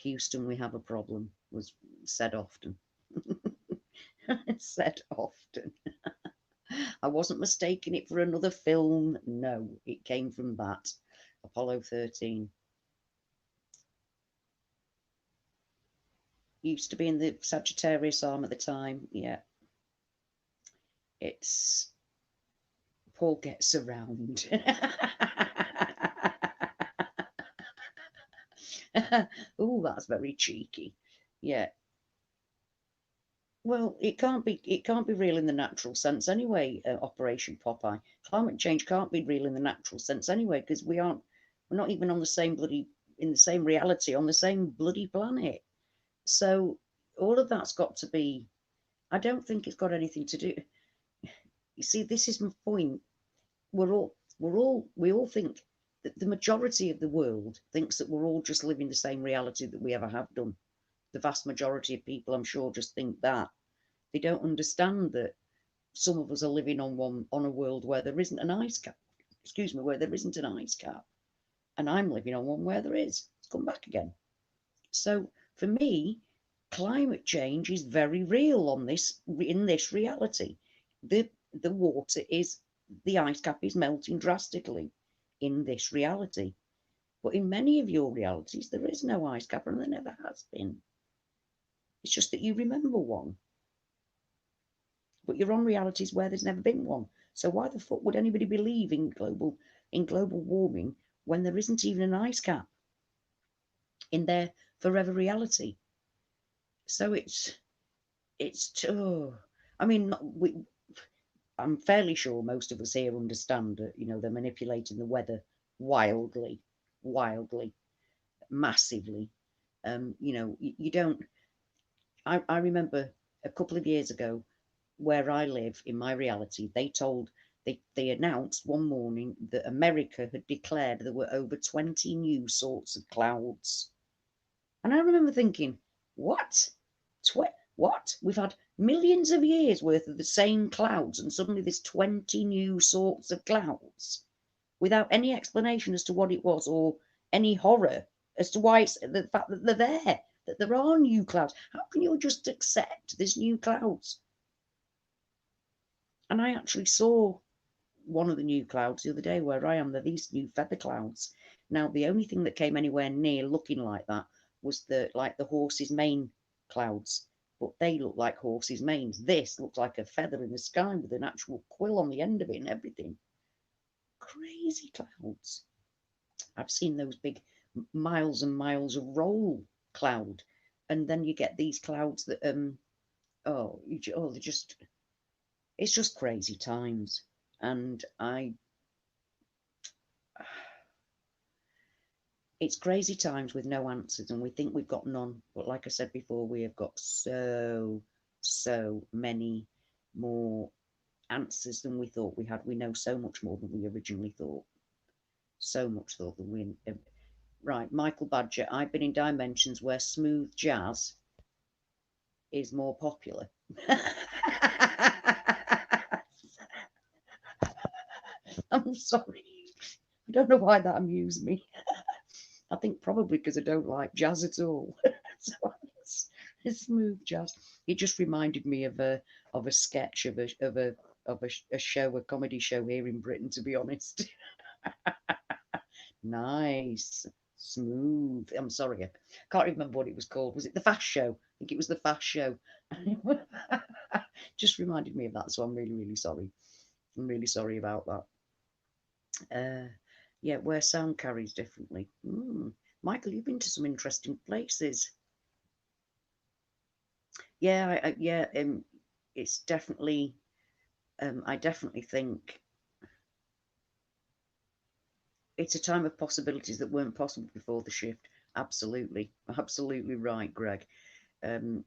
Houston, we have a problem was said often. Said often. I wasn't mistaking it for another film. No, it came from that. Apollo 13. Used to be in the Sagittarius arm at the time. Yeah, it's Paul gets around. Oh, that's very cheeky. Yeah. Well, it can't be real in the natural sense anyway, Operation Popeye. Climate change can't be real in the natural sense anyway, because we're not even on the same bloody in the same reality on the same bloody planet. So all of that's got to be. I don't think it's got anything to do. You see, this is my point. We all think that the majority of the world thinks that we're all just living the same reality that we ever have done. The vast majority of people, I'm sure, just think that. They don't understand that some of us are living on a world where there isn't an ice cap. Excuse me, where there isn't an ice cap, and I'm living on one where there is. It's come back again. So for me, climate change is very real on this in this reality. The water is the ice cap is melting drastically in this reality. But in many of your realities, there is no ice cap, and there never has been. It's just that you remember one, but you're on realities where there's never been one. So why the fuck would anybody believe in global warming when there isn't even an ice cap in their forever reality? So oh, I mean, I'm fairly sure most of us here understand that they're manipulating the weather wildly, wildly, massively. You don't. I remember a couple of years ago where I live in my reality, they announced one morning that America had declared there were over 20 new sorts of clouds. And I remember thinking, what? What? We've had millions of years worth of the same clouds, and suddenly there's 20 new sorts of clouds without any explanation as to what it was or any horror as to why it's the fact that they're there, that there are new clouds. How can you just accept there's new clouds? And I actually saw one of the new clouds the other day where I am. They're these new feather clouds. Now, the only thing that came anywhere near looking like that was the horse's mane clouds, but they look like horses' manes. This looks like a feather in the sky with an actual quill on the end of it and everything. Crazy clouds. I've seen those big miles and miles of roll cloud, and then you get these clouds that they're just it's just crazy times, and it's crazy times with no answers, and we think we've got none. But like I said before, we have got so many more answers than we thought we had. We know so much more than we originally thought. So much thought than we. Right, Michael Badger. I've been in dimensions where smooth jazz is more popular. I'm sorry. I don't know why that amused me. think probably because I don't like jazz at all. So it's smooth jazz. It just reminded me of a sketch of a show, a comedy show here in Britain, to be honest. Nice, smooth. I'm sorry, I can't remember what it was called. Was it the Fast Show? I think it was the Fast Show. Just reminded me of that, so I'm really, really sorry. I'm really sorry about that. Yeah, where sound carries differently. Michael, you've been to some interesting places. Yeah, yeah. It's definitely. I definitely think it's a time of possibilities that weren't possible before the shift. Absolutely, absolutely right, Greg. Um,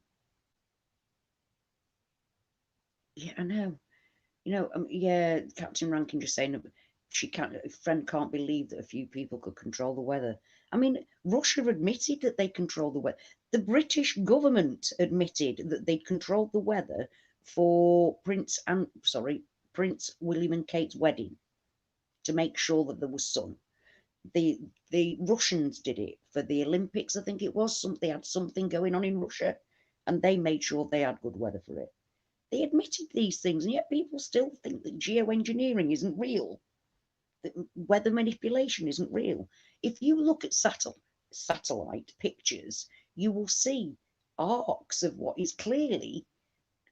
yeah, I know. Yeah, Captain Rankin just saying that she can't, a friend can't believe that a few people could control the weather. I mean, Russia admitted that they control the weather. The British government admitted that they controlled the weather for Prince William and Kate's wedding to make sure that there was sun. The Russians did it for the Olympics, I think it was. They had something going on in Russia, and they made sure they had good weather for it. They admitted these things, and yet people still think that geoengineering isn't real, that weather manipulation isn't real. If you look at satellite pictures, you will see arcs of what is clearly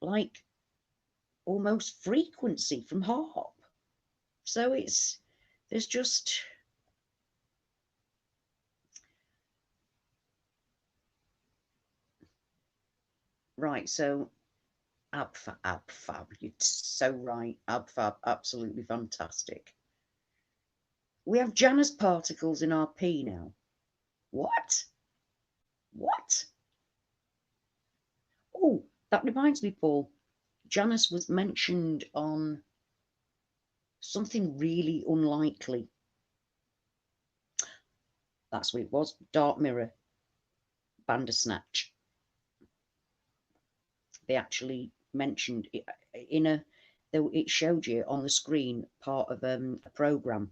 like almost frequency from HARP. So there's just, right. So Abfab, you're so right. Abfab, absolutely fantastic. We have Janus particles in our pee now. What? What? Oh, that reminds me, Paul. Janus was mentioned on something really unlikely. That's what it was. Dark Mirror, Bandersnatch. They actually mentioned it in a. It showed you on the screen part of a program,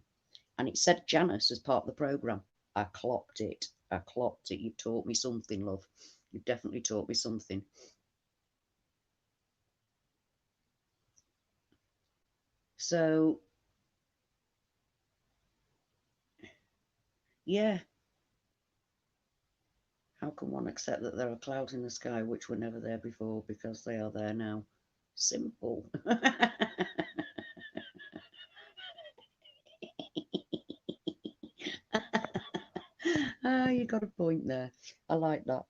and it said Janus as part of the program. I clocked it. I clocked it. You taught me something, love. You definitely taught me something. So yeah, how can one accept that there are clouds in the sky which were never there before because they are there now? Simple. Ah, you got a point there. I like that.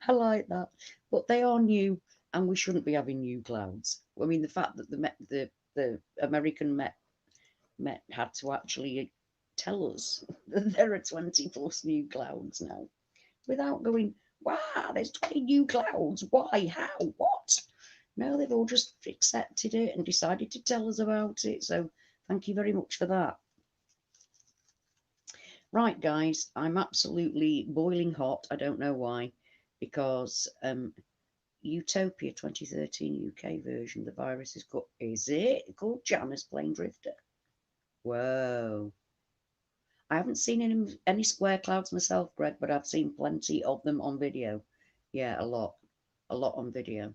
I like that. But they are new, and we shouldn't be having new clouds. I mean, the fact that the American Met had to actually tell us that there are 20 plus new clouds now, without going, wow, there's 20 new clouds. Why? How? What? No, they've all just accepted it and decided to tell us about it. So thank you very much for that. Right, guys, I'm absolutely boiling hot. I don't know why, because Utopia 2013 UK version, the virus is it called Janus Plane Drifter? Whoa. I haven't seen any square clouds myself, Greg, but I've seen plenty of them on video. Yeah, a lot on video.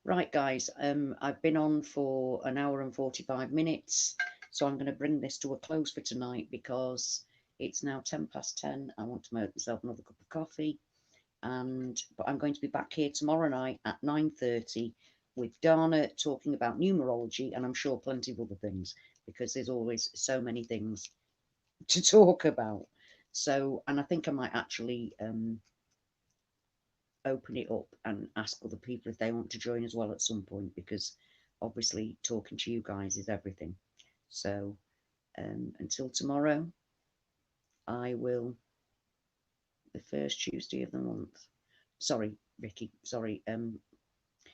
Right, guys, I've been on for an hour and 45 minutes, so I'm going to bring this to a close for tonight because it's now 10 past 10. I want to make myself another cup of coffee, but I'm going to be back here tomorrow night at 9:30 with Dana talking about numerology, and I'm sure plenty of other things because there's always so many things to talk about. So, and I think I might actually open it up and ask other people if they want to join as well at some point, because obviously talking to you guys is everything. So until tomorrow, I will, the first Tuesday of the month. Sorry, Ricky, sorry.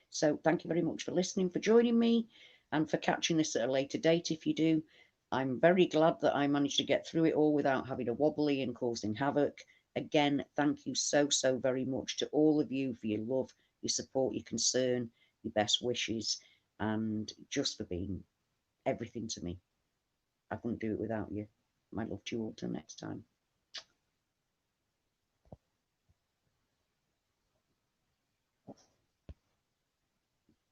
So thank you very much for listening, for joining me, and for catching this at a later date if you do. I'm very glad that I managed to get through it all without having a wobbly and causing havoc. Again, thank you so, so very much to all of you for your love, your support, your concern, your best wishes, and just for being everything to me. I couldn't do it without you. My love to you all till next time.